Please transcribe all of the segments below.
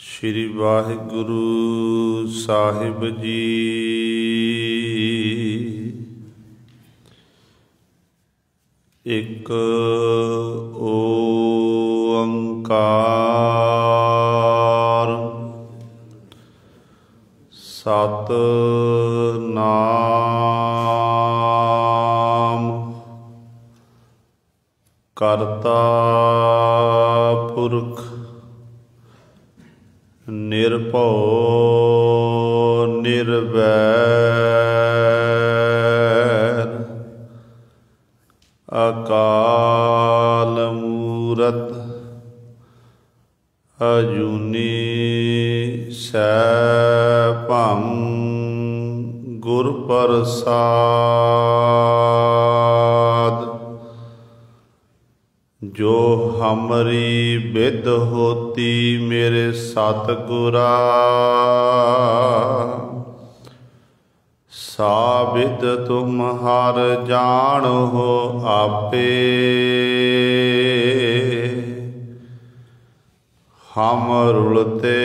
श्री वाहिगुरु साहिब जी। एक ओंकार सतनाम करता पुरख निर्भौ निर्वैर अकाल मूरत अजूनी सैभं गुर प्रसाद। जो हमरी बिद होती मेरे सतगुरा सा बिद तुम हर जान हो आपे। हम रुलते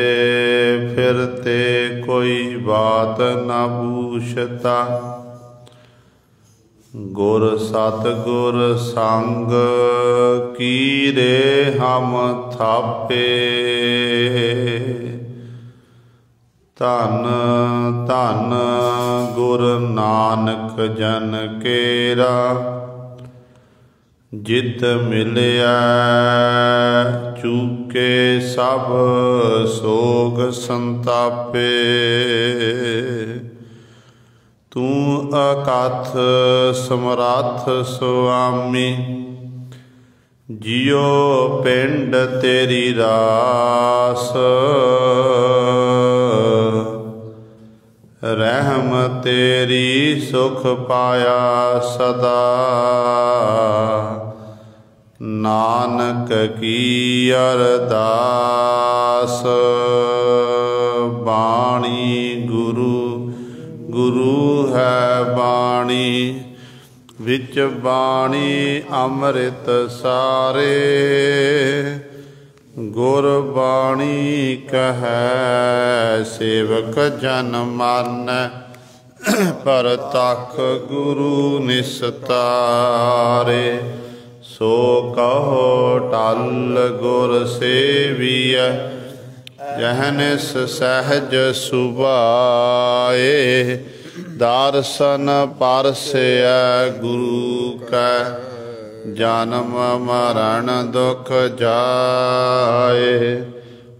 फिरते कोई बात न पूछता। गुर सतगुर संग कीरे हम थापे। धन धन गुर नानक जन केरा जित मिलिया चूके सब सोग संतापे। तू अकथ समरथ सुआमी जियो पिंड तेरी रास। रहम तेरी सुख पाया सदा नानक की अरदास। बाणी गुरु गुरु है बाणी विच बाणी अमृत सारे। गुर बाणी कहै सेवक जन मानै परतख गुरु निस्तारे। सो कहो टल गुर सेविय जहनिस सहज सुभाए। दर्शन परसै गुरु कै जन्म मरण दुख जाए।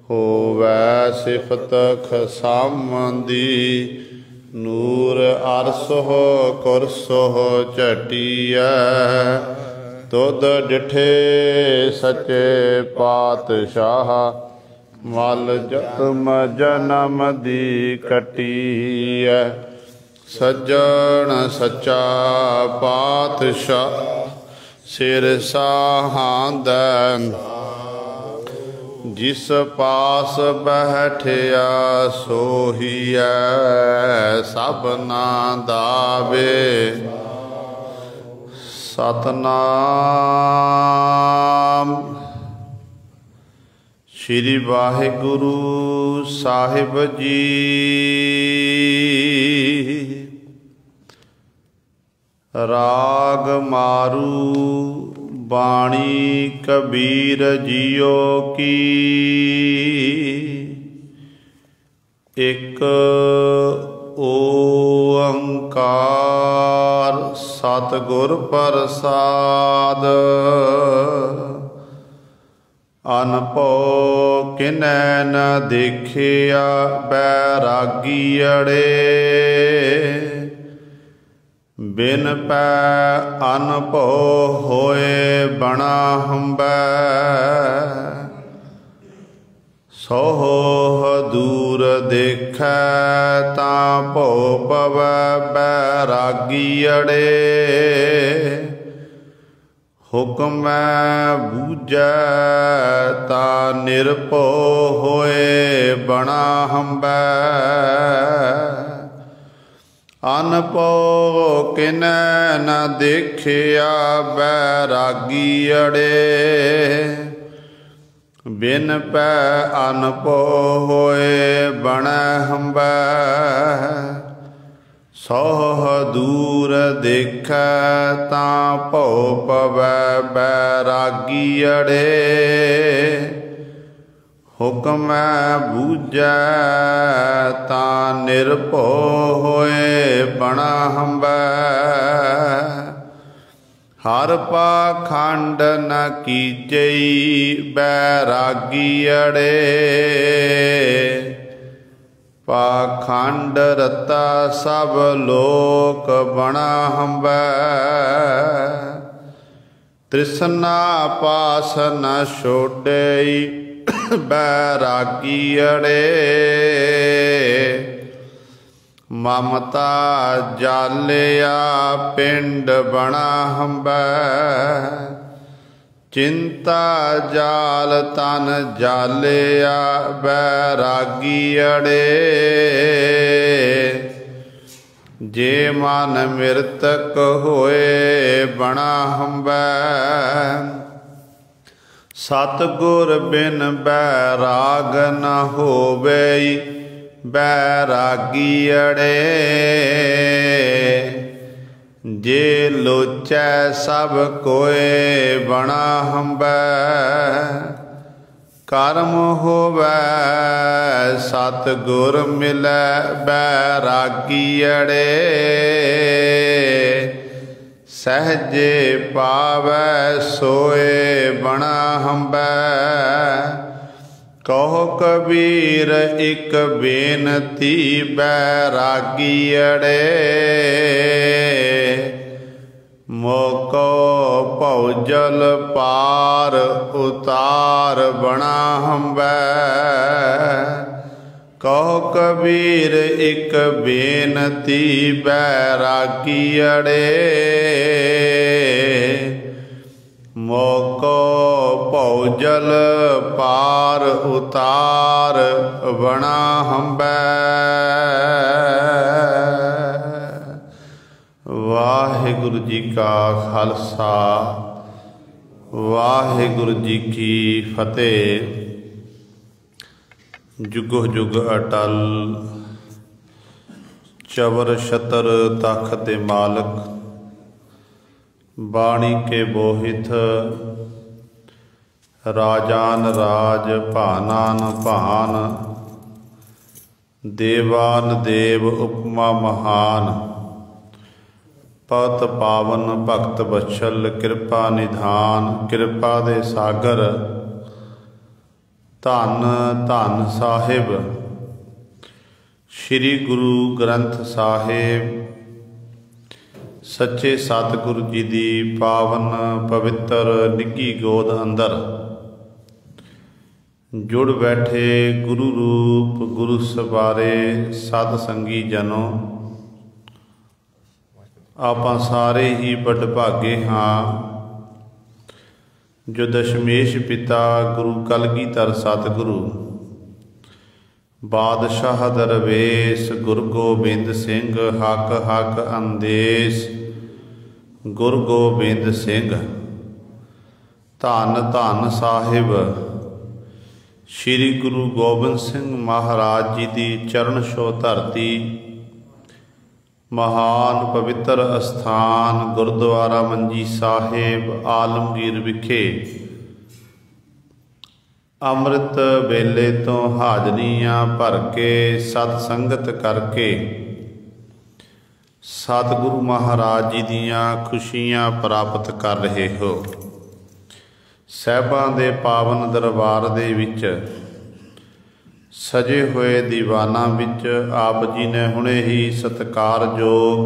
होवै सिफत खसामदी नूर अरसो कुरसो झटिया। तुद डिठे सचे पातशाह मल जन्म जन्म दी कटिया। सज्जन सच्चा पातशाह सिर साहांदै। जिस पास बैठिया सोहिया सबना दावे। सतनाम श्री वाहिगुरु साहिब जी। राग मारू बाणी कबीर जियो की। एक ओंकार सतगुर प्रसाद। अनभो किनै न देखिया बैरागी अड़े। बिन पै अनभो होए बना हंबै। सोह दूर देखै तां भो पवै बैरागी अड़े। हुक्म बूझै तां निरभो होए बना हंबै। अनभो किनै न देखिया बैरागी अड़े। बिन पै अनपो होए बणै हंबै। सौह दूर देखै तां भौ पवै बैरागी अड़े। हुक्मै बूझै तां निरभौ होए बणा हंबै। हर पाखंड न कीजई बैरागी अड़े। पाखंड रता सब लोक बणा हंबै। तृष्णा पास न छोड़ई बैरागी अड़े। ममता जालिया पिंड बणा हंबै। चिंता जाल तन जालिया बैरागी अड़े। जे मन मृतक होए बणा हंबै। सतगुर बिन बैराग न होवे बैरागी अड़े। जे लोचै सब कोय बणा हंबै। कर्म होवै सतगुर मिलै बैरागी अड़े। सहजे पावै सोए बणा हंबै। कहो कबीर एक बेनती बैरागी अड़े। मोको भौजल पार उतार बणा हंबै। कहो कबीर एक बेनती बैरागी अड़े। मोको भौजल पार उतार बणा हंबै। वाहिगुरु जी का खालसा वाहिगुरु जी की फतेह। जुगो जुग अटल चवर छतर तख्त मालक। बाणी के बोहित राजान राज भानान भान। देवान देव उपमा महान। पत पावन भगत बछल कृपा निधान। कृपा दे सागर धन धन साहिब। श्री गुरु ग्रंथ साहिब सच्चे सतगुरु जी दी पावन पवित्र निੱਘੀ गोद अंदर जुड़ बैठे गुरु रूप गुरु सवारे सत संगी जनों। आपां सारे ही बड़भागे हाँ जो दशमेश पिता गुरु कलगीधर सतगुरु बादशाह दरवेश गुरु गोबिंद सिंह हक हक अंदेश गुरु गोबिंद सिंह। धन धन साहिब श्री गुरु गोबिंद सिंह महाराज जी की चरण छो धरती। महान पवित्र अस्थान गुरुद्वारा मंजी साहिब आलमगीर विखे अमृत वेले तो हाजरियां भर के सत संगत करके सतगुरु महाराज जी दियां खुशियां प्राप्त कर रहे हो। साहिबां दे पावन दरबार दे विच सजे हुए दीवाना विच आप जी ने हुणे ही सत्कारयोग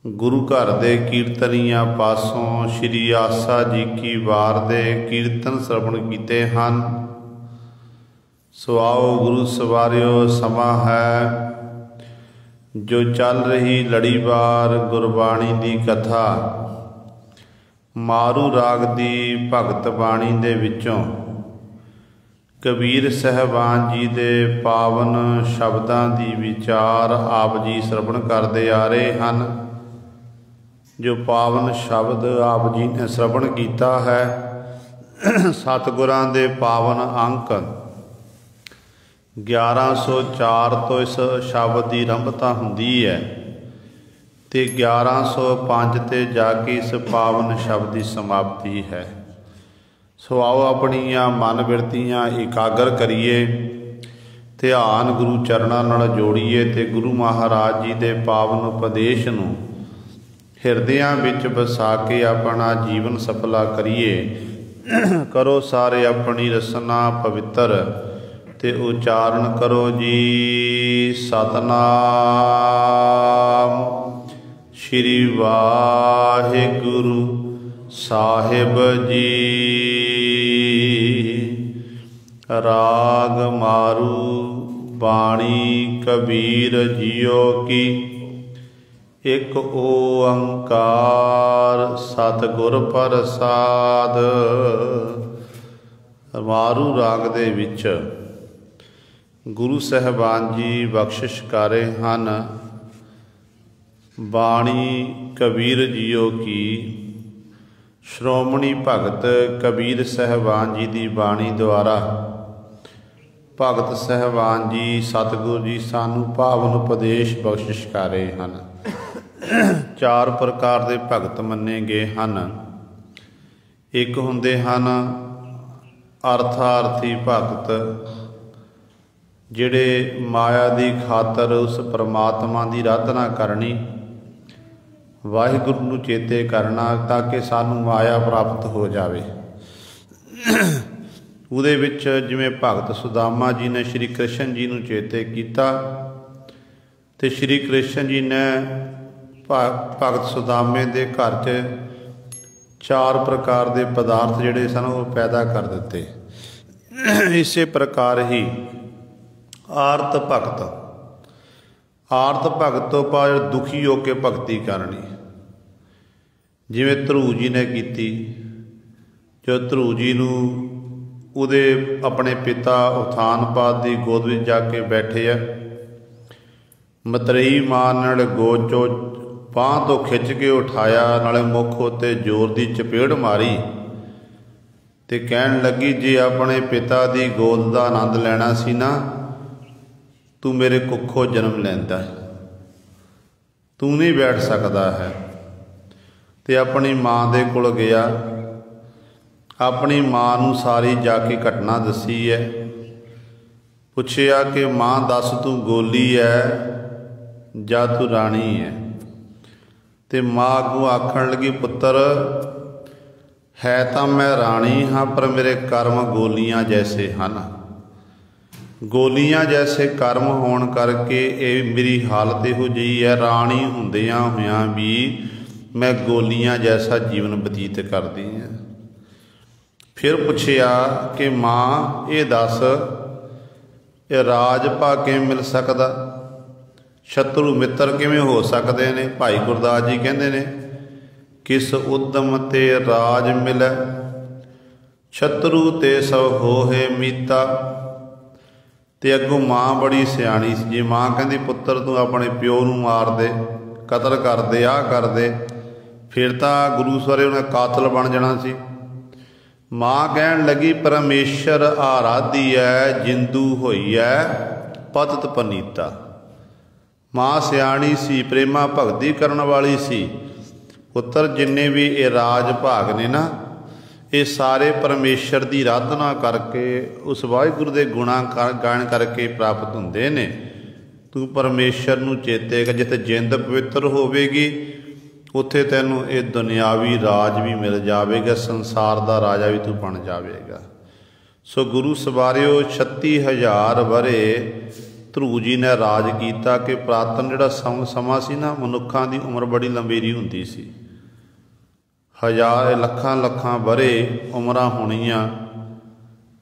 गुरु घर दे कीर्तनिया पासों श्री आसा जी की वार दे कीर्तन श्रवण कीते हन। सो आओ गुरु सवारियो समा है जो चल रही लड़ीवार गुरबाणी दी कथा मारू राग दी भगत बाणी दे विचों कबीर साहबान जी दे पावन शब्दां दी विचार आप जी श्रवण करते आ रहे हैं। जो पावन शब्द आप जी ने श्रवण किया है सतगुरां दे पावन अंक 1104 तो इस शब्द की आरंभता हुंदी है ते 1105 ते जाके इस पावन शब्द की समाप्ति है। सो आओ अपनियां मन बिरतियां एकागर करिए, ध्यान गुरु चरणों नाल जोड़िए ते गुरु महाराज जी के पावन उपदेश नूं हिरदियां विच बसा के अपना जीवन सफला करिए। करो सारे अपनी रसना पवित्र ते उचारण करो जी सतनाम श्री वाहिगुरु साहिब जी। राग मारू बाणी कबीर जियो की, एक ओंकार सतगुर प्रसाद। मारू राग दे विच गुरु साहिबान जी बख्शिश कर रहे हैं। बाणी कबीर जियो की, श्रोमणी भगत कबीर साहिबान जी की बाणी द्वारा भगत साहिबान जी सतगुरु जी सानू पावन उपदेश बख्शिश कर रहे हैं। चार प्रकार के भगत मन्ने गए हैं। एक हुंदे हन अर्थार्थी भगत, जिहड़े माया की खातर उस परमात्मा की आराधना करनी, वाहिगुरु नूं चेते करना ताकि सानू माया प्राप्त हो जाए। उहदे विच जिवें भगत सुदामा जी ने श्री कृष्ण जी नूं चेते किया ते श्री कृष्ण जी ने भगत सुदामे दे घर च चार प्रकार के पदार्थ जिहड़े सन वो पैदा कर दिते। इसे प्रकार ही आरत भगत, आरत भगत तो बाद दुखी होकर भगती करनी, जिवें ध्रुव जी ने की। जो ध्रुव जी नूं उहदे अपने पिता उथानपाद की गोद में जाके बैठे है, मतरेई मां नाल गोद चो बांह तो खिंच के उठाया, नाले मुख उत्ते जोर की चपेड़ मारी ते कहन लगी, जे अपने पिता की गोद का आनंद लेना सी ना, तू मेरे कुखों जन्म लैंदा, तू नहीं बैठ सकता है। ते अपनी मां दे कोल गया, अपनी मां नूं सारी जाके घटना दसी है। पुछया कि मां दस तू गोली है जा तू राणी है? ते मां अगों आखण लगी, पुत्र है तो मैं राणी हाँ, पर मेरे कर्म गोलियां जैसे हैं। गोलियां जैसे कर्म होने करके ये मेरी हालत इहो जी है, राणी हुंदियां होइयां भी मैं गोलियां जैसा जीवन बतीत करती हैं। फिर पुछया कि मां ये दस, ये राज भा किवें मिल सकदा, शत्रु मित्र किवें हो सकते हैं? भाई गुरदास जी कहते हैं, किस उद्यम ते राज मिले, शत्रु ते सब होए मीता। ते अगों मां बड़ी सियाणी सी, जे मां कहती पुत्र तू अपने प्यो नूं मार दे, कतल कर दे, आ कर दे, फिर तो गुरु सवारे उन्हें कातल बन जाना सी। मां कहन लगी, परमेश्वर आराधी है, जिंदू होई है पतत पनीता। मां सियाणी सी, प्रेमा भगती करने वाली सी। पुत्र जिन्ने भी ये राज भाग ने ना, ये सारे परमेश्वर की आराधना करके उस वाहिगुरु के गुणा गायन करके प्राप्त होंदे ने। तू परमेश्वर नूं चेते कर, जिथे जिंद पवित्र होवेगी उत्थे तैनूं ये दुनियावी राज भी मिल जाएगा, संसार का राजा भी तू बन जाएगा। सो गुरु सवारियो 36,000 वरे ध्रुव जी ने राज किया कि पुरातन जिहड़ा समा सी ना, मनुखों की उम्र बड़ी लंबेरी हुंदी सी। हज़ार लखां लखां वरे उम्रां होणियां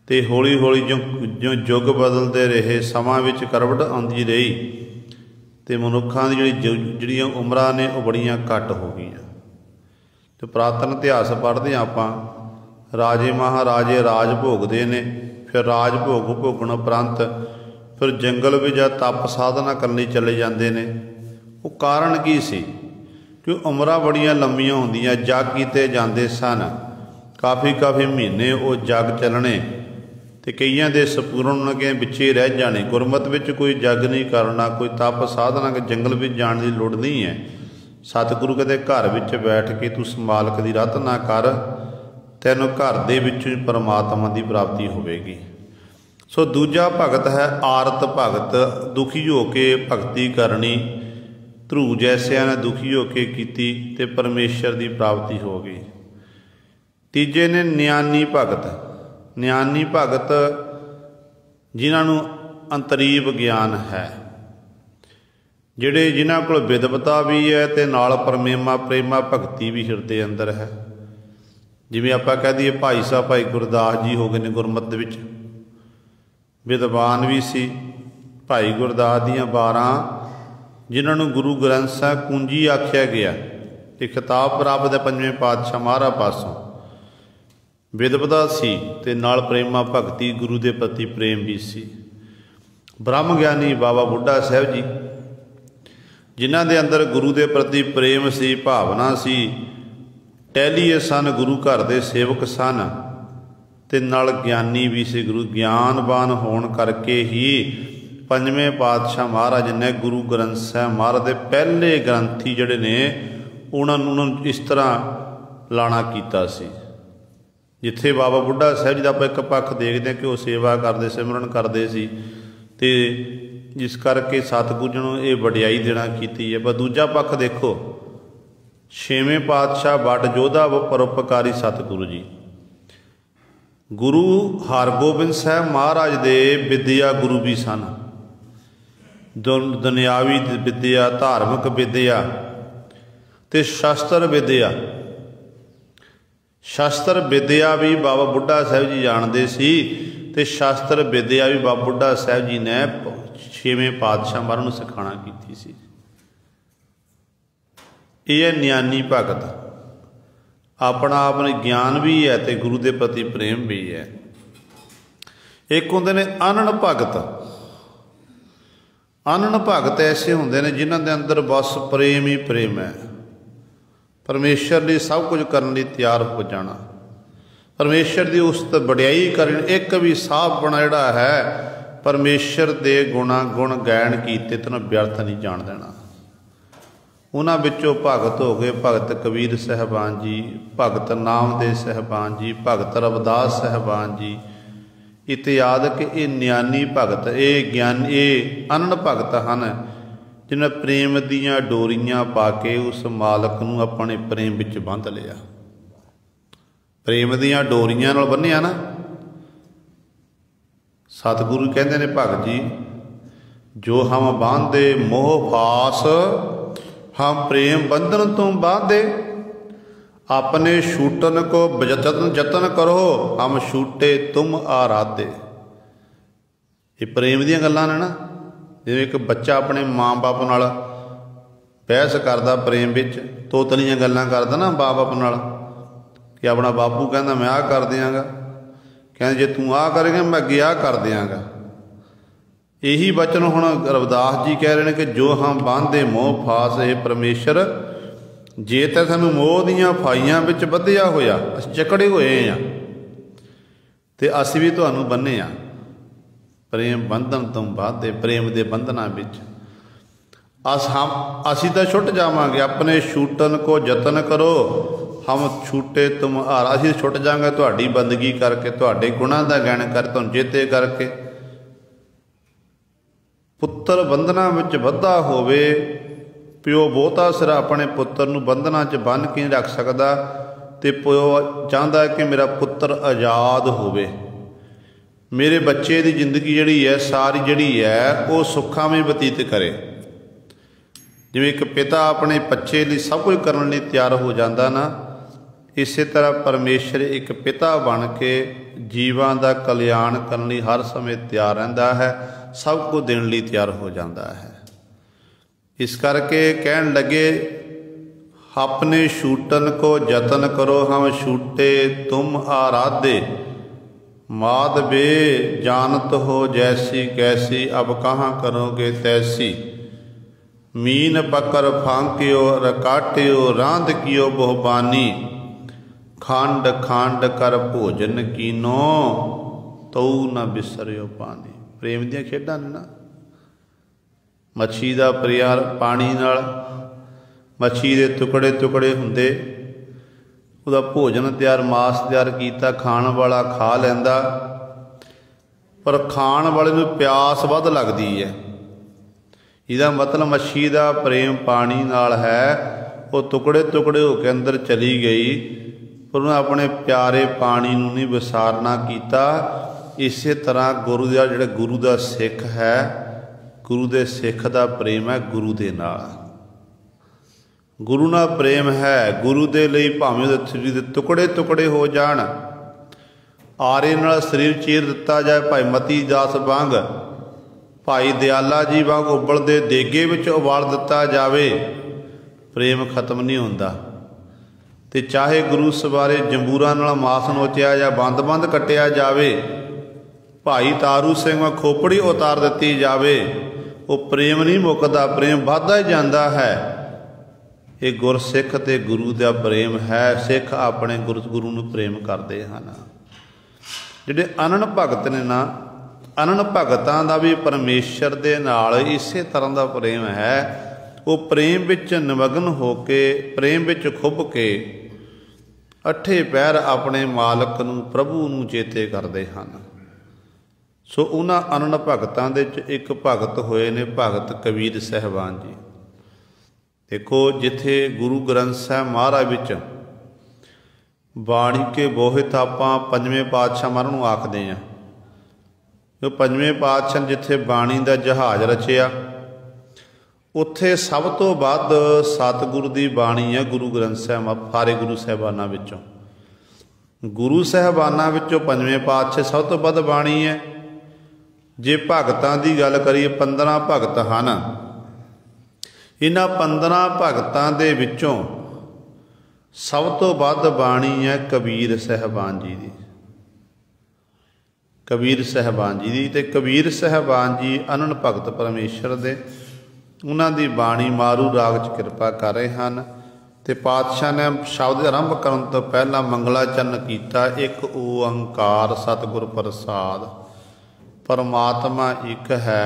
ते हौली हौली जो युग बदलते रहे, समां विच करवट आउंदी रही ते मनुखों की जिहड़ियां उम्रां ने वो बड़ियां घट हो गई। तो पुरातन इतिहास पढ़ते आपां, राजे महाराजे राज भोगते ने, फिर राज भोग भोगण उपरंत फिर जंगल भी जा तप साधना करने चले जाते ने। वो कारण की सी कि उम्रां बड़ियां लंबियां होंदियां, जग कीते जाते सन, काफ़ी काफ़ी महीने वो जग चलने ते कईयां दे सपूर्ण के पिछे रह जाने। गुरमत विच कोई जग नहीं करना, कोई तप साधना के जंगल में जाने की लोड़ नहीं है। सतगुरु कहते घर विच बैठ के तू समालक की रत ना कर, तैनूं घर दे विचों परमात्मा की प्राप्ति होवेगी। सो दूजा भगत है आरत भगत, दुखी हो के भगती करनी। ध्रुव जैसिया ने दुखी हो के कीती ते परमेश्वर की प्राप्ति हो गई। तीजे ने न्यानी भगत, न्यानी भगत जिन्हों अंतरीव ज्ञान है, जिहड़े जिन्हां कोल विदवता भी है ते नाल परमेमा प्रेमा भगती भी हिरदे अंदर है। जिवें आपां कह दईए भाई साहब भाई गुरदास जी हो गए ने गुरमत विच, विद्वान भी सी। भाई गुरदास दियां 12 जिन्होंने गुरु ग्रंथ साहिब कुंजी आख्या गया, ये खिताब प्राप्त है पंजवें पातशाह महाराज पासों। विदवता सी ते नाल प्रेमा भगती, गुरु के प्रति प्रेम भी सी। ब्रह्म ज्ञानी बाबा बुढ़ा साहब जी, जिन्हां दे अंदर गुरु के प्रति प्रेम सी, भावना सी। टहलीए सन, गुरु घर के सेवक सन ते नाल ज्ञानी भी से। गुरु ज्ञानवान होने करके ही पंजवें पातशाह महाराज ने गुरु ग्रंथ साहिब महाराज के पहले ग्रंथी जिहड़े ने उन्होंने इस तरह लाना कीता सी। जिथे बाबा बुढ़ा साहब जी का आप एक पक्ष देखते हैं कि वह सेवा करते, सिमरन करते सी, ते जिस करके सतगुरु नूं ये वडियाई देना कीती है। पर दूजा पक्ष देखो, छेवें पातशाह बड़ जोधा परोपकारी सतगुरु जी, गुरु हरगोबिंद साहब महाराज दे विद्या गुरु भी सन। दुनियावी विद्या, धार्मिक विद्या ते शास्त्र विद्या, शास्त्र विद्या भी बाबा बुढ़ा साहब जी जानते सी ते शास्त्र विद्या भी बाबा बुढ़ा साहब जी ने छेवें पातशाह महाराज नूं सिखाना कीती सी। ये न्यानी भगत, अपना अपने ज्ञान भी है ते गुरु के प्रति प्रेम भी है। एक होंदे ने अनन भगत, अनन भगत ऐसे होंदे ने जिन्हां दे अंदर बस प्रेम ही प्रेम है। परमेश्वर लिए सब कुछ करने लिए तैयार हो जाना, परमेश्वर की उस वडियाई करनी। एक भी साफ बना जिहड़ा है परमेश्वर के गुणा गुण गायन कीते तैनूं व्यर्थ नहीं जान देना। उन्हां विचों भगत हो गए भगत कबीर साहबान जी, भगत नामदेव साहबान जी, भगत रविदास साहबान जी इत्यादि। कि ये न्यानी भगत, ये ज्ञान, ये अनन भगत हैं जिन्हें प्रेम दीयां डोरियां पा के उस मालक नूं अपने प्रेम विच बंध लिया। प्रेम दीयां डोरियां नाल बन्निया ना। सतगुरु कहते हैं भगत जी, जो हम बांधे मोह फास, हम प्रेम बंधन तुम बांधे। अपने छूटन को जतन करो, हम छूटे तुम आराधे। ये प्रेम दीयां गल्लां ने ना। जिवें एक बच्चा अपने माँ बाप नाल बहस करदा प्रेम विच, तोतलियां गल्लां करदा ना माँ बाप नाल, कि अपना बापू कहंदा मैं आ कर दियांगा, कहंदा जे तू आ करेगा मैं अगे आ कर दियांगा। यही वचन हुण रविदास जी कह रहे हैं कि जो हम बांधे मोह फास, ये परमेश्वर जे तो सानूं मोह दीयां फाइयां विच बधिया होया, असीं जकड़े होए आ ते असीं भी तुहानूं बन्ने आ। प्रेम बंधन तुम बांधे, प्रेम के बंधना विच असीं तां छुट जावांगे। अपने छूटन को जतन करो, हम छूटे तुम हार। असीं छुट जावांगे तुहाडी बंदगी करके, तुहाडे गुणां दा गायन कर, तुहानूं चेते करके। पुत्तर बंधना विच बद्धा होवे, प्यो बहुता सिर अपने पुत्तर नूं बंधना च बन के नहीं रख सकदा, ते प्यो चाहता है कि मेरा पुत्र आज़ाद होवे, मेरे बच्चे की जिंदगी जिहड़ी है सारी जिहड़ी है वो सुखां में बतीत करे। जिवें एक पिता अपने बच्चे लिए सब कुछ करने लिए तैयार हो जाता ना, इस तरह परमेश्वर एक पिता बन के जीवां दा कल्याण करने लिए हर समय तैयार रहिंदा है, सब कुछ देने लिए तैयार हो जाता है। इस करके कहन लगे अपने छूटन को जतन करो, हम छूटे तुम आराधे। माधवे जानत हो जैसी कैसी, अब कहाँ करोगे तैसी। मीन पकड़ फांकियो रकाटियो, रांध कियो बहुबानी। खंड खंड कर भोजन कीनो तऊ न बिसरियो पानी। प्रेम ਦੀਆਂ ਖੇਡਾਂ ਨੇ ना, मच्छी का प्यार पानी नाल, मच्छी के टुकड़े टुकड़े हुंदे, ਉਹਦਾ भोजन तैयार मास तैयार किया, खाण वाला खा लैंदा, पर खाण वाले नूं प्यास वध लगदी है। ਇਹਦਾ मतलब मच्छी का प्रेम पानी नाल है, वो टुकड़े टुकड़े होकर अंदर चली गई, पर उन्हें अपने प्यारे पानी नूं नहीं विसारना किया। इस तरह गुरु का जिहड़ा गुरु का सिख है, गुरु के सिख का प्रेम है गुरु के नाल, गुरु नाल प्रेम है। गुरु के लिए भावें शरीर के टुकड़े टुकड़े हो जाण, आरे नाल शरीर चीर दिता जाए, भाई मती दास वांग, भाई दयाला जी वांग उबलदे देगे विच उबाल दिता जाए, प्रेम खत्म नहीं होंदा। ते चाहे गुरु सवारे जंबूरां नाल मास नोचिया या बंद बंद कटिया जाए, भाई तारू सिंह वांग खोपड़ी उतार दिती जाए, वो प्रेम नहीं मुकदा, प्रेम वधदा ही जांदा है। ये गुरसिख ते गुरु का प्रेम है। सिख अपने गुरु नूं प्रेम करते हैं। जिहड़े अनन भगत ने ना, अनन भगतां दा भी परमेश्वर दे नाल इसे तरह का प्रेम है। वो प्रेम विच निमग्न होके, प्रेम विच खुभ के अठे पैर अपने मालक नूं, प्रभु नूं चेते करते हैं। सो उन्हां अनन भगतां दे एक भगत होए ने भगत कबीर साहिबान जी। देखो जिथे गुरु ग्रंथ साहिब महाराज विच बाणी के बोहित आपां पंजवें पातशाह महाराज नूं आखदे आ। जो पंजवें पातशाह जिथे बाणी का जहाज रचिया, उत्थे सब तो वध सतगुरु की बाणी है गुरु ग्रंथ साहिब। सारे गुरु साहिबाना विचों, गुरु साहिबाना विचों पंजवें पातशाह सब तो वध बाणी है। जे भगतां की गल करिए, 15 भगत हैं। इन्हां 15 भगतां दे विचों सब तो वध बाणी है कबीर साहिबान जी की। कबीर साहिबान जी की, ते कबीर साहिबान जी अनन भगत परमेश्वर दे, उन्हां दी बाणी मारू राग च किरपा कर रहे हैं। ते पातशाह ने शब्द आरंभ करन तो पहला मंगलाचरण किया, एक ओंकार सतगुर प्रसाद। परमात्मा एक है,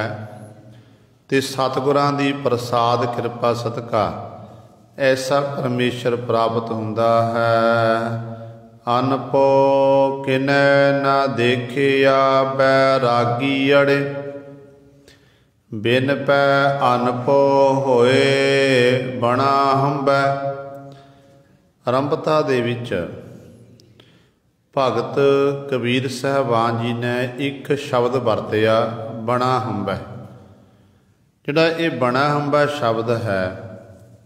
ते सतगुरां दी प्रसाद कृपा सदका ऐसा परमेश्वर प्राप्त हुंदा है। अनपो किनै ना देखिया बैरागी अड़े, बिन पै अनपो होए बना हंबै। आरंभता दे विच भगत कबीर साहिबान जी ने एक शब्द वरतिया, बना हंबै। जिहड़ा ये बना हंबै शब्द है,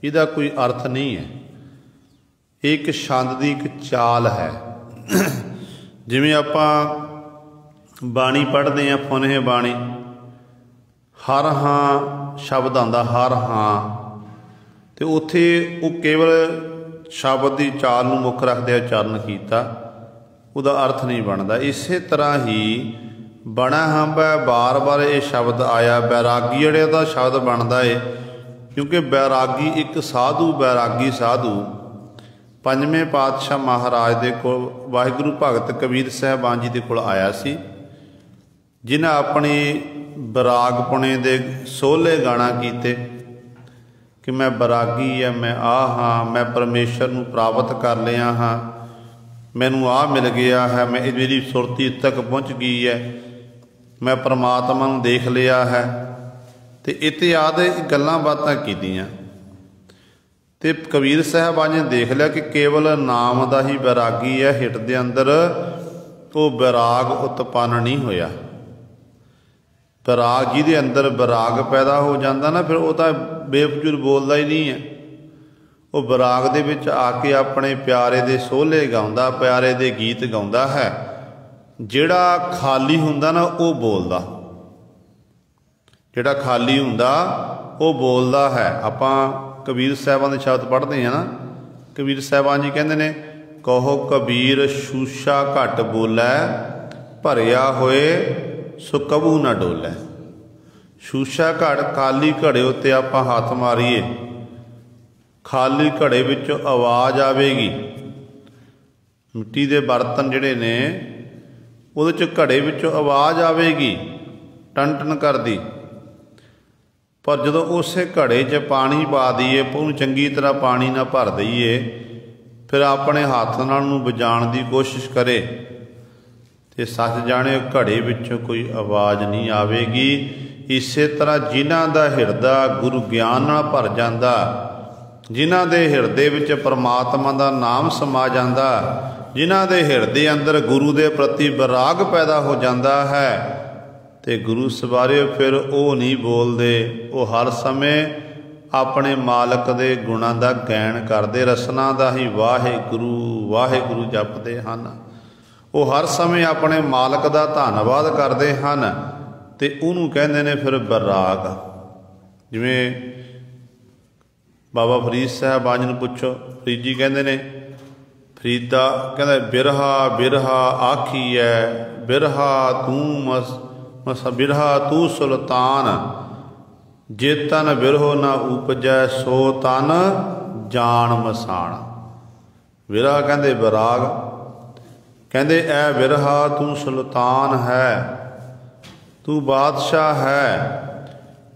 इसका कोई अर्थ नहीं है, एक छंद की एक चाल है। जिवें आपां बाणी पढ़ते हैं, फुनहे बाणी, हर हाँ शब्द आंदा, हर हाँ, तो उत्थे वो केवल शब्द की चाल नूं मुख रखदे उच्चारण किया, उसका अर्थ नहीं बनता। इस तरह ही बना हंबै बार बार ये शब्द आया, बैरागी अड़े का शब्द बनता है, क्योंकि बैरागी एक साधु, बैरागी साधु पंजवें पातशाह महाराज दे कोल वाहिगुरू भगत कबीर साहिबान जी दे कोल आया सी, जिन्हें अपनी बैरागपुणे दे सोहले गाना कीते कि मैं बैरागी है, मैं आ हाँ, मैं परमेश्वर नूं प्राप्त कर लिया हाँ, मैनू आ मिल गया है, मैं मेरी सुरती तक पहुँच गई है, मैं परमात्मा नूं देख लिया है। तो इत्यादि गल्लां बातां कीतियां। ते कबीर साहिबान ने देख लिया कि केवल नाम का ही बैरागी है, हिट दे अंदर वो बैराग उत्पन्न नहीं होया। बैराग जिहदे अंदर बैराग पैदा हो जाता ना, फिर वो तो बेफजूल बोलता ही नहीं है। वो बैराग दे विच आके अपने प्यारे दे सोहले गाउंदा, प्यारे दे गीत गाउंदा है। जिहड़ा खाली हुंदा ना वो बोलदा, जिहड़ा खाली हुंदा वो बोलदा है। आपां कबीर साहिबान दे शब्द पढ़ते हैं ना, कबीर साहिबान जी कहते ने, कहो कबीर शूशा घट बोलै, भरिया होए सो कबू ना डोलै। शूशा घट खाली घड़े उत्ते आपां हथ मारीए, खाली घड़े विचों आवाज़ आवेगी, ਮਿੱਟੀ ਦੇ ਬਰਤਨ ਜਿਹੜੇ ਨੇ ਉਹਦੇ 'ਚ ਘੜੇ ਵਿੱਚੋਂ ਆਵਾਜ਼ ਆਵੇਗੀ ਟਨ ਟਨ ਕਰਦੀ, ਪਰ ਜਦੋਂ ਉਸੇ ਘੜੇ 'ਚ ਪਾਣੀ ਪਾ ਦਈਏ, ਉਹਨੂੰ ਚੰਗੀ ਤਰ੍ਹਾਂ ਪਾਣੀ ਨਾਲ ਭਰ ਦਈਏ, ਫਿਰ ਆਪਣੇ ਹੱਥ ਨਾਲ ਉਹਨੂੰ ਵਜਾਉਣ ਦੀ ਕੋਸ਼ਿਸ਼ ਕਰੇ ਤੇ ਸੱਚ ਜਾਣੇ ਘੜੇ ਵਿੱਚੋਂ ਕੋਈ ਆਵਾਜ਼ ਨਹੀਂ ਆਵੇਗੀ। ਇਸੇ ਤਰ੍ਹਾਂ ਜਿਨ੍ਹਾਂ ਦਾ ਹਿਰਦਾ ਗੁਰੂ ਗਿਆਨ ਨਾਲ ਭਰ ਜਾਂਦਾ, ਜਿਨ੍ਹਾਂ ਦੇ ਹਿਰਦੇ ਵਿੱਚ ਪਰਮਾਤਮਾ ਦਾ ਨਾਮ ਸਮਾ ਜਾਂਦਾ, ਜਿਨ੍ਹਾਂ ਦੇ ਹਿਰਦੇ ਅੰਦਰ ਗੁਰੂ ਦੇ ਪ੍ਰਤੀ ਵਿਰਾਗ ਪੈਦਾ ਹੋ ਜਾਂਦਾ ਹੈ, ਤੇ ਗੁਰੂ ਸਵਾਰਿਓ ਫਿਰ ਉਹ ਨਹੀਂ ਬੋਲਦੇ, ਉਹ ਹਰ ਸਮੇਂ ਆਪਣੇ ਮਾਲਕ ਦੇ ਗੁਣਾਂ ਦਾ ਗਾਇਨ ਕਰਦੇ, ਰਸਨਾ ਦਾ ਹੀ ਵਾਹਿਗੁਰੂ ਵਾਹਿਗੁਰੂ ਜਪਦੇ ਹਨ। ਉਹ ਹਰ ਸਮੇਂ ਆਪਣੇ ਮਾਲਕ ਦਾ ਧੰਨਵਾਦ ਕਰਦੇ ਹਨ ਤੇ ਉਹਨੂੰ ਕਹਿੰਦੇ ਨੇ ਫਿਰ ਵਿਰਾਗ। ਜਿਵੇਂ ਬਾਬਾ ਫਰੀਦ ਸਾਹਿਬ ਬਾਜ ਨੂੰ ਪੁੱਛੋ, ਫਰੀਦ ਜੀ ਕਹਿੰਦੇ ਨੇ, ਫਰੀਦਾ ਕਹਿੰਦਾ ਬਿਰਹਾ ਬਿਰਹਾ ਆਖੀਐ, ਬਿਰਹਾ ਤੂੰ ਬਿਰਹਾ ਤੂੰ ਸੁਲਤਾਨ, ਜੇ ਤਨ ਬਿਰਹੋ ਨਾ ਉਪਜੈ, ਸੋ ਤਨ ਜਾਣ ਮਸਾਣ। ਬਿਰਹਾ ਕਹਿੰਦੇ ਵਿਰਾਗ, ਕਹਿੰਦੇ ਐ ਬਿਰਹਾ ਤੂੰ ਸੁਲਤਾਨ ਹੈ, ਤੂੰ ਬਾਦਸ਼ਾਹ ਹੈ,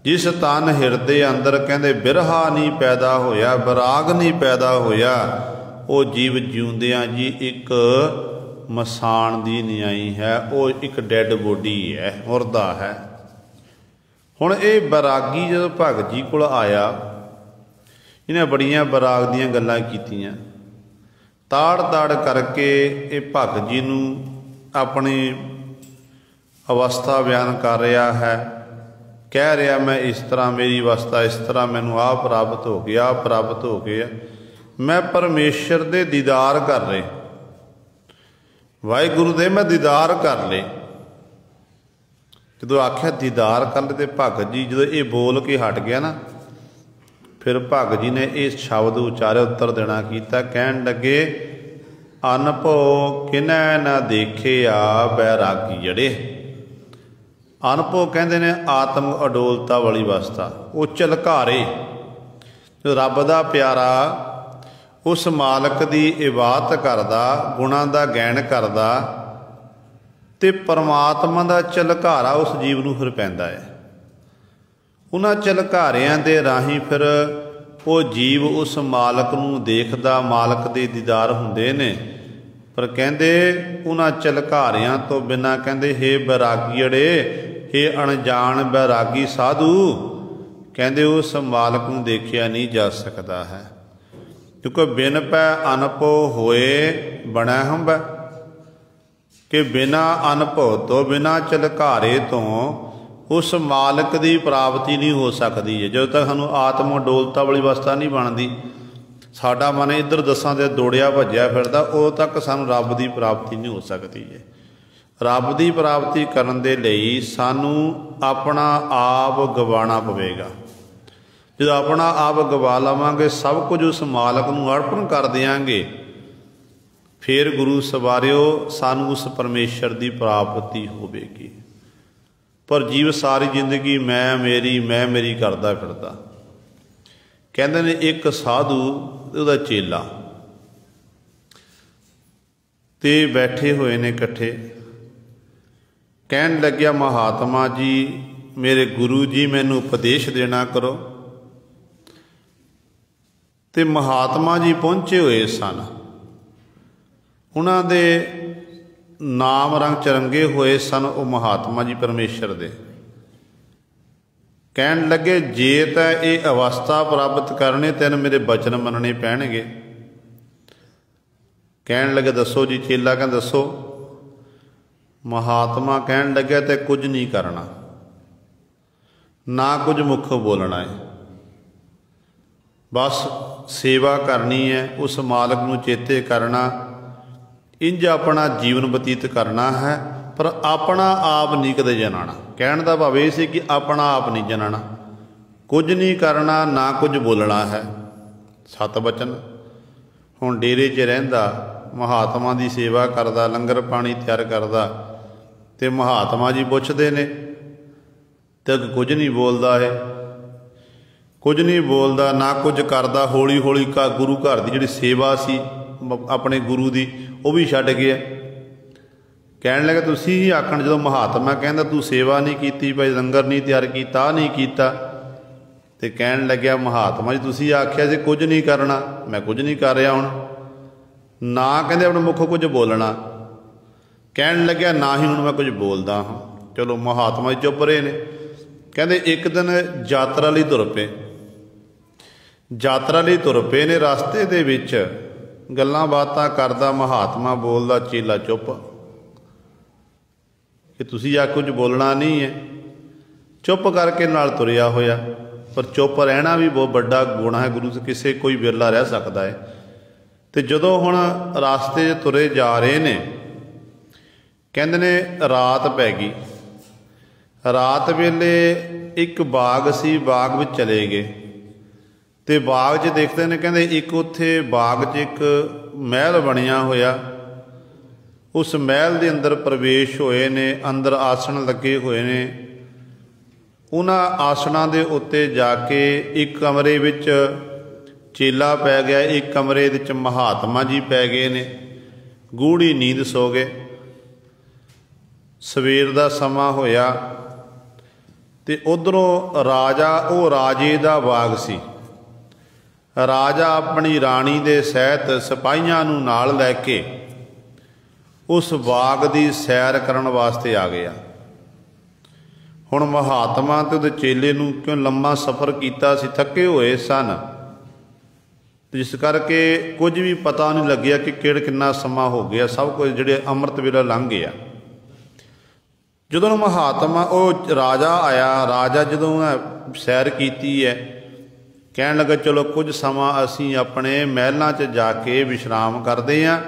ਜਿਸ ਤਨ ਹਿਰਦੇ ਅੰਦਰ ਕਹਿੰਦੇ ਬਿਰਹਾ ਨਹੀਂ ਪੈਦਾ ਹੋਇਆ, ਵਿਰਾਗ ਨਹੀਂ ਪੈਦਾ ਹੋਇਆ, ਉਹ ਜੀਵ ਜਿਉਂਦਿਆਂ ਜੀ ਇੱਕ ਮਸਾਣ ਦੀ ਨਿਆਈ ਹੈ, ਉਹ ਇੱਕ ਡੈਡ ਬੋਡੀ ਹੈ, ਮੁਰਦਾ ਹੈ। ਹੁਣ ਇਹ ਬੈਰਾਗੀ ਜਦੋਂ ਭਗਤ ਜੀ ਕੋਲ ਆਇਆ, ਇਹਨੇ ਬੜੀਆਂ ਬੈਰਾਗ ਦੀਆਂ ਗੱਲਾਂ ਕੀਤੀਆਂ, ਤਾੜ ਤਾੜ ਕਰਕੇ ਇਹ ਭਗਤ ਜੀ ਨੂੰ ਆਪਣੀ ਅਵਸਥਾ ਬਿਆਨ ਕਰ ਰਿਹਾ ਹੈ, ਕਹਿ ਰਿਹਾ ਮੈਂ ਇਸ ਤਰ੍ਹਾਂ, ਮੇਰੀ ਅਵਸਥਾ ਇਸ ਤਰ੍ਹਾਂ, ਮੈਨੂੰ ਆਹ ਪ੍ਰਾਪਤ ਹੋ ਗਿਆ, ਆਹ ਪ੍ਰਾਪਤ ਹੋ ਗਿਆ, ਮੈਂ ਪਰਮੇਸ਼ਰ ਦੇ ਦੀਦਾਰ ਕਰ ਲਏ, ਵਾਹਿਗੁਰੂ ਦੇ ਮੈਂ ਦੀਦਾਰ ਕਰ ਲਏ। ਜਦੋਂ ਆਖਿਆ ਦੀਦਾਰ ਕਰ ਲਏ, ਤੇ ਭਗਤ ਜੀ ਜਦੋਂ ਇਹ ਬੋਲ ਕੇ ਹਟ ਗਿਆ ਨਾ, ਫਿਰ ਭਗਤ ਜੀ ਨੇ ਇਹ ਸ਼ਬਦ ਉਚਾਰਿਆ, ਉੱਤਰ ਦੇਣਾ ਕੀਤਾ, ਕਹਿਣ ਲੱਗੇ ਅਨਭਉ ਕਿਨੈ ਨਾ ਦੇਖਿਆ ਬੈਰਾਗੀ ਜੜੇ। ਅਨਭਉ ਕਹਿੰਦੇ ਨੇ ਆਤਮ ਅਡੋਲਤਾ ਵਾਲੀ ਅਵਸਥਾ, ਉਹ ਝਲਕਾਰੇ, ਜੋ ਰੱਬ ਦਾ ਪਿਆਰਾ ਉਸ ਮਾਲਕ ਦੀ ਇਬਾਦਤ ਕਰਦਾ, ਗੁਣਾਂ ਦਾ ਗਾਇਨ ਕਰਦਾ, ਤੇ ਪਰਮਾਤਮਾ ਦਾ ਝਲਕਾਰਾ ਉਸ ਜੀਵ ਨੂੰ ਫਿਰ ਪੈਂਦਾ ਹੈ। ਉਹਨਾਂ ਝਲਕਾਰਿਆਂ ਦੇ ਰਾਹੀਂ ਫਿਰ ਉਹ ਜੀਵ ਉਸ ਮਾਲਕ ਨੂੰ ਦੇਖਦਾ, ਮਾਲਕ ਦੇ ਦੀਦਾਰ ਹੁੰਦੇ ਨੇ। ਪਰ ਕਹਿੰਦੇ ਉਹਨਾਂ ਝਲਕਾਰਿਆਂ ਤੋਂ ਬਿਨਾਂ, ਕਹਿੰਦੇ ਹੇ ਬੈਰਾਗੀੜੇ, ਹੇ ਅਣਜਾਣ ਬੈਰਾਗੀ ਸਾਧੂ, ਕਹਿੰਦੇ ਉਸ ਮਾਲਕ ਨੂੰ ਦੇਖਿਆ ਨਹੀਂ ਜਾ ਸਕਦਾ ਹੈ, ਕਿਉਂਕਿ ਬਿਨ ਪੈ ਅਨਭਉ ਹੋਏ ਬਣੈ ਹੰਬੈ, ਕਿ ਬਿਨਾਂ ਅਨਭਉ ਤੋਂ, ਬਿਨਾਂ ਝਲਕਾਰੇ ਤੋਂ ਉਸ ਮਾਲਕ ਦੀ ਪ੍ਰਾਪਤੀ ਨਹੀਂ ਹੋ ਸਕਦੀ ਹੈ। ਜਦੋਂ ਤੱਕ ਸਾਨੂੰ ਆਤਮ ਅਡੋਲਤਾ ਵਾਲੀ ਅਵਸਥਾ ਨਹੀਂ ਬਣਦੀ, ਸਾਡਾ ਮਨ ਇੱਧਰ ਦਸਾਂ ਦੇ ਦੌੜਿਆ ਭੱਜਿਆ ਫਿਰਦਾ, ਉਦੋਂ ਤੱਕ ਸਾਨੂੰ ਰੱਬ ਦੀ ਪ੍ਰਾਪਤੀ ਨਹੀਂ ਹੋ ਸਕਦੀ ਹੈ। ਰੱਬ ਦੀ ਪ੍ਰਾਪਤੀ ਕਰਨ ਦੇ ਲਈ ਸਾਨੂੰ ਆਪਣਾ ਆਪ ਗਵਾਉਣਾ ਪਵੇਗਾ। ਜਦੋਂ ਆਪਣਾ ਆਪ ਗਵਾ ਲਵਾਂਗੇ, ਸਭ ਕੁਝ ਉਸ ਮਾਲਕ ਨੂੰ ਅਰਪਣ ਕਰ ਦਿਆਂਗੇ, ਫਿਰ ਗੁਰੂ ਸਵਾਰਿਓ ਸਾਨੂੰ ਉਸ ਪਰਮੇਸ਼ਰ ਦੀ ਪ੍ਰਾਪਤੀ ਹੋਵੇਗੀ। ਪਰ ਜੀਵ ਸਾਰੀ ਜ਼ਿੰਦਗੀ ਮੈਂ ਮੇਰੀ ਕਰਦਾ ਫਿਰਦਾ। ਕਹਿੰਦੇ ਨੇ ਇੱਕ ਸਾਧੂ, ਉਹਦਾ ਚੇਲਾ, ਤੇ ਬੈਠੇ ਹੋਏ ਨੇ ਇਕੱਠੇ, ਕਹਿਣ ਲੱਗਿਆ ਮਹਾਤਮਾ ਜੀ, ਮੇਰੇ ਗੁਰੂ ਜੀ ਮੈਨੂੰ ਉਪਦੇਸ਼ ਦੇਣਾ ਕਰੋ। ਤੇ ਮਹਾਤਮਾ ਜੀ ਪਹੁੰਚੇ ਹੋਏ ਸਨ, ਉਹਨਾਂ ਦੇ ਨਾਮ ਰੰਗ ਚਰੰਗੇ ਹੋਏ ਸਨ ਉਹ ਮਹਾਤਮਾ ਜੀ ਪਰਮੇਸ਼ਰ ਦੇ। ਕਹਿਣ ਲੱਗੇ ਜੇ ਤਾਂ ਇਹ ਅਵਸਥਾ ਪ੍ਰਾਪਤ ਕਰਨੇ, ਤੈਨੂੰ ਮੇਰੇ ਬਚਨ ਮੰਨਣੇ ਪੈਣਗੇ। ਕਹਿਣ ਲੱਗੇ ਦੱਸੋ ਜੀ। ਚੇਲਾ ਕਹਿੰਦਾ ਦੱਸੋ। ਮਹਾਤਮਾ ਕਹਿਣ ਲੱਗਿਆ ਤੇ ਕੁਝ ਨਹੀਂ ਕਰਨਾ, ਨਾ ਕੁਝ ਮੁੱਖ ਬੋਲਣਾ ਹੈ, ਬਸ ਸੇਵਾ ਕਰਨੀ ਹੈ, ਉਸ ਮਾਲਕ ਨੂੰ ਚੇਤੇ ਕਰਨਾ, ਇੰਝ ਆਪਣਾ ਜੀਵਨ ਬਤੀਤ ਕਰਨਾ ਹੈ, ਪਰ ਆਪਣਾ ਆਪ ਨਹੀਂ ਕਦੇ ਜਨਾਣਾ। ਕਹਿਣ ਦਾ ਭਾਵ ਇਹ ਸੀ ਕਿ ਆਪਣਾ ਆਪ ਨਹੀਂ ਜਨਾਣਾ, ਕੁਝ ਨਹੀਂ ਕਰਨਾ, ਨਾ ਕੁਝ ਬੋਲਣਾ ਹੈ। 7 ਬਚਨ। ਹੁਣ ਡੇਰੇ 'ਚ ਰਹਿੰਦਾ, ਮਹਾਤਮਾ ਦੀ ਸੇਵਾ ਕਰਦਾ, ਲੰਗਰ ਪਾਣੀ ਤਿਆਰ ਕਰਦਾ, ਤੇ ਮਹਾਤਮਾ ਜੀ ਪੁੱਛਦੇ ਨੇ ਤੇ ਕੁਝ ਨਹੀਂ ਬੋਲਦਾ, ਇਹ ਕੁਝ ਨਹੀਂ ਬੋਲਦਾ, ਨਾ ਕੁਝ ਕਰਦਾ। ਹੌਲੀ ਹੌਲੀ ਗੁਰੂ ਘਰ ਦੀ ਜਿਹੜੀ ਸੇਵਾ ਸੀ अपने गुरु की वो भी छड्ड गया। कहण लगे तुसीं ही आखण जो महात्मा कहंदा तू सेवा नहीं की, भाई लंगर नहीं तैयार किया, नहीं किया। तो कहण लग्या महात्मा जी तुसीं आख्या जी कुछ नहीं करना, मैं कुछ नहीं कर रहा हुण ना, कहंदे अपने मुखों कुछ बोलना। कहण लग्या ना ही हुण मैं कुछ बोलदा हाँ। चलो महात्मा जी चुप रहे ने। कहंदे एक दिन यात्रा लई तुर पे, यात्रा लई तुर पे ने, रस्ते दे विच गल्लां बातां करदा महात्मा बोलदा, चेला चुप कि तुसीं आ कुछ बोलना नहीं है, चुप करके नाल तुरिया होया। पर चुप रहना भी बहुत बड़ा गुण है, गुरु से किसी कोई विरला रह सकता है। तो जदों हुण रास्ते तुरे जा रहे ने, कहंदे ने रात पै गई। रात वेले एक बाग सी, बाग विच चले गए तो बाग च देखते ने, कहंदे एक उत्थे बाग च एक महल बनिया होया। उस महल के अंदर प्रवेश होए ने, अंदर आसन लगे हुए ने। उन्हां आसनां दे उत्ते जाके एक कमरे विच चेला पै गया, एक कमरे विच महात्मा जी पै गए ने, गूढ़ी नींद सो गए। सवेर का समा होया ते उधरों राजा, वो राजे का बाग सी, राजा अपनी राणी दे सहित सिपाहियां नूं नाल लैके उस बाग की सैर करन वास्ते आ गया। हुण महात्मा ते उहदे चेले नूं क्यों लंबा सफ़र किया सी, थके हुए सन, जिस करके कुछ भी पता नहीं लग्या कि किन्ना समा हो गया। सब कुछ जिहड़े अमृत वेला लंघ गया। जदों महात्मा वो राजा आया, राजा जदों सैर की है, कहण लगा चलो कुछ समा असीं अपने महलों च जाके विश्राम करते हैं,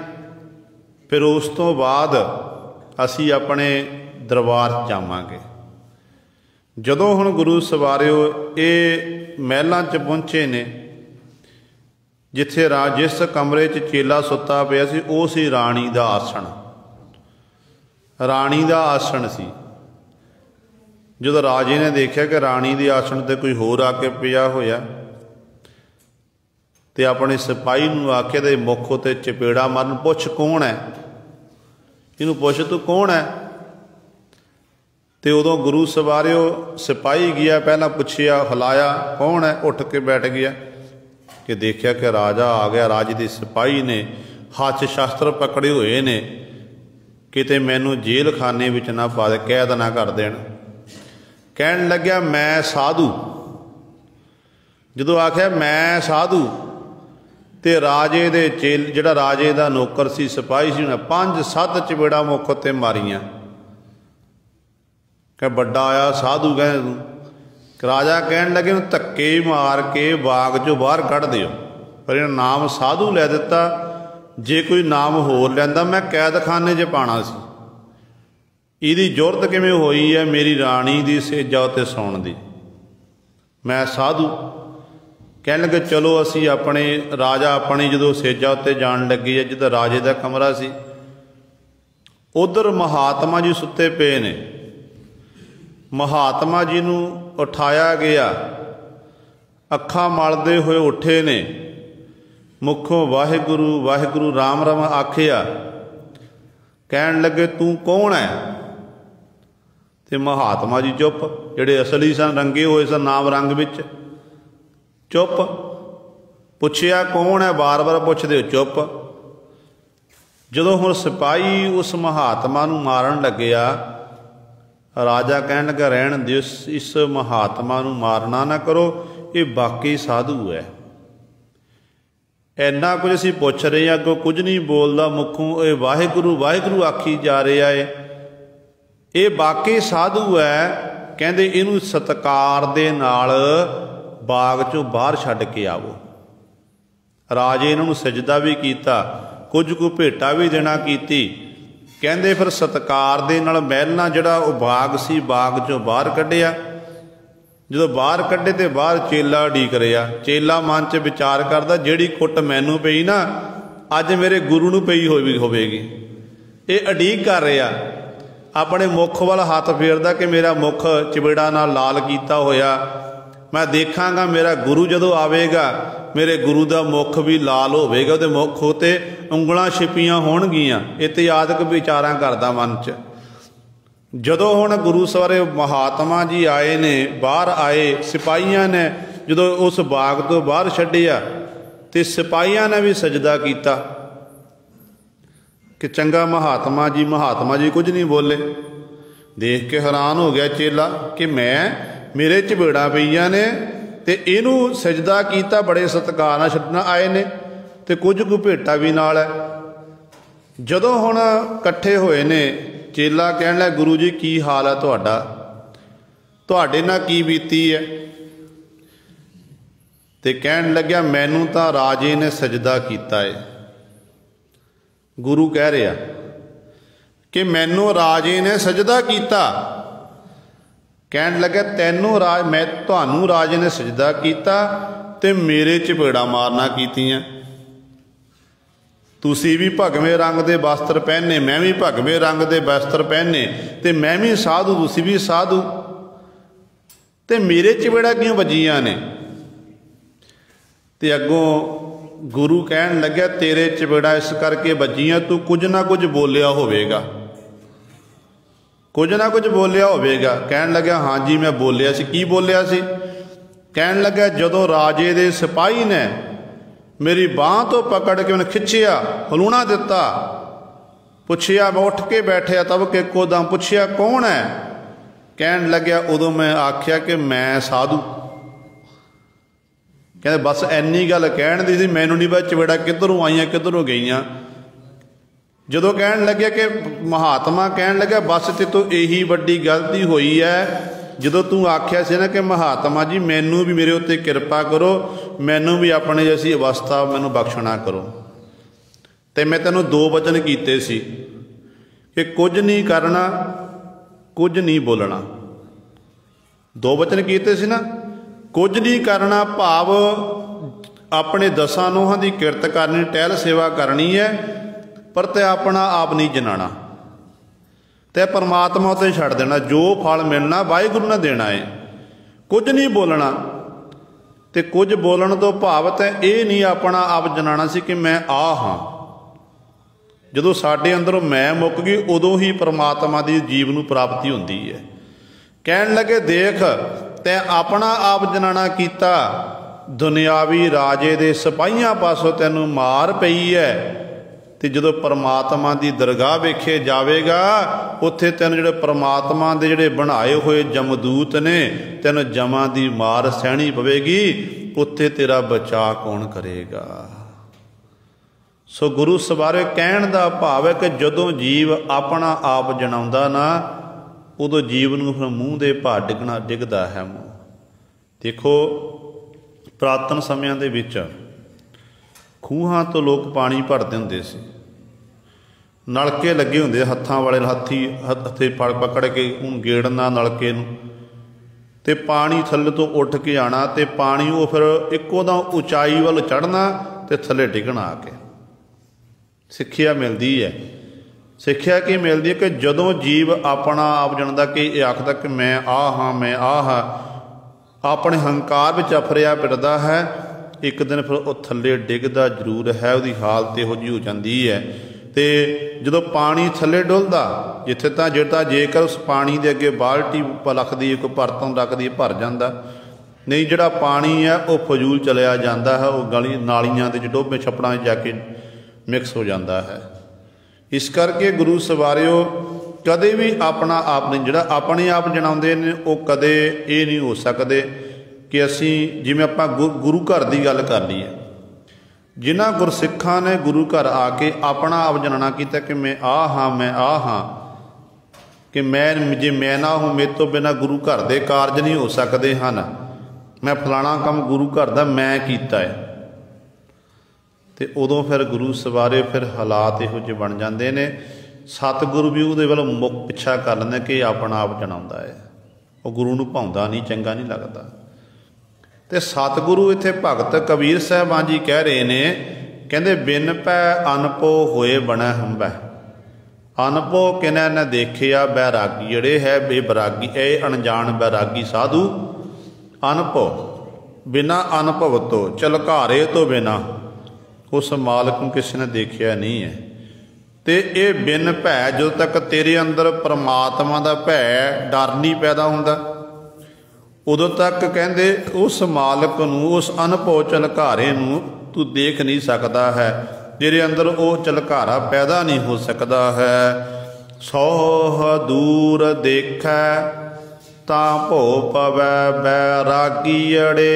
फिर उस तो बाद असीं अपने दरबार जावांगे। जदों हुण गुरु सवारियो ये महलों च पहुँचे ने, जिथे जिस कमरे च चेला सुता पिया सी, वो सी राणी का आसन, राणी का आसन सी। जदों राजे ने देखा कि राणी के आसन ते कोई होर आके पिया होया, तो अपने सिपाही नूं आख्या ते मुख उत्ते चपेड़ा मारन, पुछ कौन है, इनू पुछ तू कौन है। तो उदों गुरु सवारियो सिपाही गया, पहला पुछया, हिलाया कौन है, उठ के बैठ गया कि देखा कि राजा आ गया। राजे के सिपाही ने हाथ शस्त्र पकड़े हुए ने, किते मैनू जेल खाने विच ना पा दे, कैद ना कर देण। कहण लग्या मैं साधु। जदों आख्या मैं साधु, तो राजे दे चेल जिहड़ा राजे का नौकर सी, सिपाही सी, उन्हें 5-7 चपेड़ा मुख उत्ते मारियां। कह बड़ा आया साधु, कह तू। राजा कहण लगे धक्के मार के बाग चों बाहर कढ़ दिओ, पर इन्हें नाम साधु लै दिता। जे कोई नाम होर लैंदा मैं कैद खाने च पाना सी। इहदी जुरत किवें होई है मेरी राणी दी सेजा उत्ते सौण दी। मैं साधु। कहण लगे चलो असी अपने राजा अपनी जदों सेजा उत्ते जाण लगे है, जिद्दां राजे का कमरा सी, उधर महात्मा जी सुते पे ने। महात्मा जी नूं उठाया गया, अखां मलदे हुए उठे ने, मुखों वाहिगुरु वाहिगुरु राम राम आखिया। कहण लगे तू कौन है। ते महात्मा जी चुप, जिहड़े असली सन, रंगे हुए सन नाम रंग विच, चुप। पुछया कौन है, बार बार पुछदे हो, चुप। जदों हुण सिपाही उस महात्मा नूं मारन लग्या, राजा कहण लगा रहण दिओ, इस महात्मा नूं मारना ना करो, ये बाकी साधु है। इन्ना कुछ असीं पुछ रहे हैं, अगों कुछ नहीं बोलदा, मुखों ये वाहिगुरु वाहिगुरु आखी जा रहा है, ये बाकी साधु है। कहंदे इहनूं सत्कार दे नाल बाग चों बाहर छड्ड के आवो। राजे इन्हां नूं सजदा भी कीता, कुछ को भेटा भी देना कीती। कहंदे फिर सत्कार दे नाल महलां जिहड़ा वो बाग सी, बाग चों बाहर कढिया। जदों बाहर कढे तो बाहर चेला उडीक रहा। चेला मन च विचार करदा, जिहड़ी कुट मैनूं पई ना, अज मेरे गुरु नूं पई होवेगी। ये उडीक कर रहा, अपने मुख वाल हाथ फेरदा कि मेरा मुख चपेड़ा नाल लाल कीता होया, मैं देखांगा मेरा गुरु जदों आवेगा, मेरे गुरु का मुख भी लाल होवेगा, उहदे मुख उत्ते उंगलां छिपियां होणगियां। इतिहादक विचारां करदा मन च। जदों हुण गुरु सवारे महात्मा जी आए ने, बाहर आए, सिपाहियां ने जदों उस बाग तो बाहर छड्डिया ते सिपाहियां ने भी सजदा कीता कि चंगा महात्मा जी कुछ नहीं बोले। देख के हैरान हो गया चेला कि मैं मेरे चपेड़ा पईयां ने ते इहनूं सजदा कीता, बड़े सत्कार नाल छड्डण आए ने ते कुछ कोई भेटा भी नाल है। जदों हुण इकट्ठे होए ने, चेला कहण लगा गुरु जी की हाल है तुहाडा, तुहाडे नाल की बीती है? ते कहण लग्या मैनूं तां राजे ने सजदा कीता है। गुरु कह रहा कि मैनूं राजे ने सजदा कीता। कहण लग्या तैनूं मैं तुहानूं राजे ने सजदा कीता ते मेरे चपेड़ा मारना कीतियां। तुसी भी भगवे रंग दे वस्त्र पहने, मैं भी भगवे रंग दे वस्त्र पहने, ते मैं भी साधु तुसी भी साधु, ते मेरे चपेड़ा क्यों वजियां ने? ते अगों गुरु कहण लग्या तेरे चपेड़ा इस करके वजियां तू कुछ ना कुछ बोलिया होवेगा, कुछ ना कुछ बोलिया होवेगा। कहण लग्या हाँ जी मैं बोलिया सी। की बोलिया सी? कहण लग्या जदों राजे दे सिपाही ने मेरी बांह तो पकड़ के उन्हें खिंचिया, हलूणा दिता, पुछया, मैं उठ के बैठिया तब के कोदम पुछया कौन है? कहण लग्या उदों मैं आख्या कि मैं साधु। कहते बस इन्नी गल कहण दी सी, मैनूं नहीं पता चपेड़ा किधरों आईयां किधरों गईयां। जदों कहण लग्या कि महात्मा कहण लग्या बस ते तो यही वड्डी गलती हुई है, जदों तू आख्या सी ना कि महात्मा जी मैनूं भी मेरे उत्ते किरपा करो, मैनूं भी अपने जैसी अवस्था मैनूं बख्शना करो। ते मैं तैनूं दो वचन कीते सी कि कुछ नहीं करना, कुछ नहीं बोलना। दो वचन कीते सी ना, कुछ नहीं करना भाव अपने दसां नूहां दी किरत करनी, टहल सेवा करनी है, पर ते अपना आप नहीं जनाना, ते परमात्मा उत्ते छड्ड देना। जो फल मिलना वाहिगुरू ने देना है। कुछ नहीं बोलना, ते कुछ बोलण तो भाव ते ये नहीं अपना आप जनाना सी कि मैं आ हाँ। जदों साडे अंदरों मैं मुक गई उदों ही परमात्मा दी जीव नूं प्राप्ति हुंदी है। कहण लगे देख तैं अपना आप जनाना कीता, दुनियावी राजे दे सिपाहियां पासों तैनूं मार पई है, ते जदों परमात्मा दी दरगाह वेखे जावेगा उत्थे तैनूं जिहड़े परमात्मा दे जिहड़े बनाए होए जमदूत ने तैनूं जमां दी मार सहनी पवेगी, उत्थे तेरा बचा कौन करेगा? सो गुरु सवारे कहण दा भाव है कि जदों जीव अपना आप जनाउंदा ना उदों जीव नूं फिर मूँह दे भार डिगदा है मूँह। देखो पुरातन समयां दे विच खूहां तो लोग पानी भरते हुंदे सी, नलके लगे हुंदे हत्थां वाले, हत्थे फड़ पकड़ के उन गेड़ना नलके नूं ते पानी थल्ले तो उठ के आना, ते पानी वो फिर इक्को दम उचाई वाल चढ़ना ते थल्ले डिगना आके। सिक्ख्या मिलती है। सिक्ख्या की मिलती है कि जदों जीव अपना आप जानता कि यह आखदा कि मैं आ हाँ मैं आ हाँ, अपने हंकार विच अफरिया पिटदा है, एक दिन फिर वो थल्ले डिगदा जरूर है। उसकी हालत इहो जी हो जाती है। तो जदों पानी थल्ले डुलदा जिथे तां जिहड़ा जेकर उस पानी के अगे बाल्टी रखदी है, कोई बर्तन रखदी है, भर जाता, नहीं जिहड़ा पानी है वो फजूल चलिया जाता है, वो गली नालियां दे डोभे छप्पड़ां जाके मिक्स हो जाता है। इस करके गुरु सवारियो कदे भी अपना आप नहीं, जिहड़ा अपने आप जनाउंदे ने वो कदे ये नहीं हो सकते कि असी जिवें आपां गुरु घर की गल कर ली है। जिन्हां गुरसिखां ने गुरु घर आके अपना आप जनाना किया कि मैं आ हाँ मैं आ हाँ, कि मैं जे मैं ना हूँ मेरे तो बिना गुरु घर के कारज नहीं हो सकते हैं, मैं फलाना काम गुरु घर का मैं किया है। तो उदों फिर गुरु सवारे फिर हालात इहो ਜਿਹੇ बन जाते हैं। सतगुरु भी उहदे वल मुख पिछा कर लेंदे कि अपना आप जनाउंदा है, वो गुरु नूं भाउंदा नहीं, चंगा नहीं लगता। तो सतगुरु इत्थे भगत कबीर साहिबान जी कह रहे ने, कहंदे बिन पै अनपो होए बणै हंबै। अनपो किन्हां ने देखिया बैरागी, जिहड़े है बेबरागी ए अनजान बैरागी साधु अनुभव बिना अनुभव तो झलकारे तो बिना उस मालक को किसी ने देखा नहीं है। तो ये बिन भै जो तक तेरे अंदर परमात्मा का भै डर नहीं पैदा होंदा उदों तक कहते उस मालक नूं उस अनुभव झलकारे नूं तू देख नहीं सकता है। तेरे अंदर वो झलकारा पैदा नहीं हो सकता है। सौह दूर देखै तां भो पवै बैरागी अड़े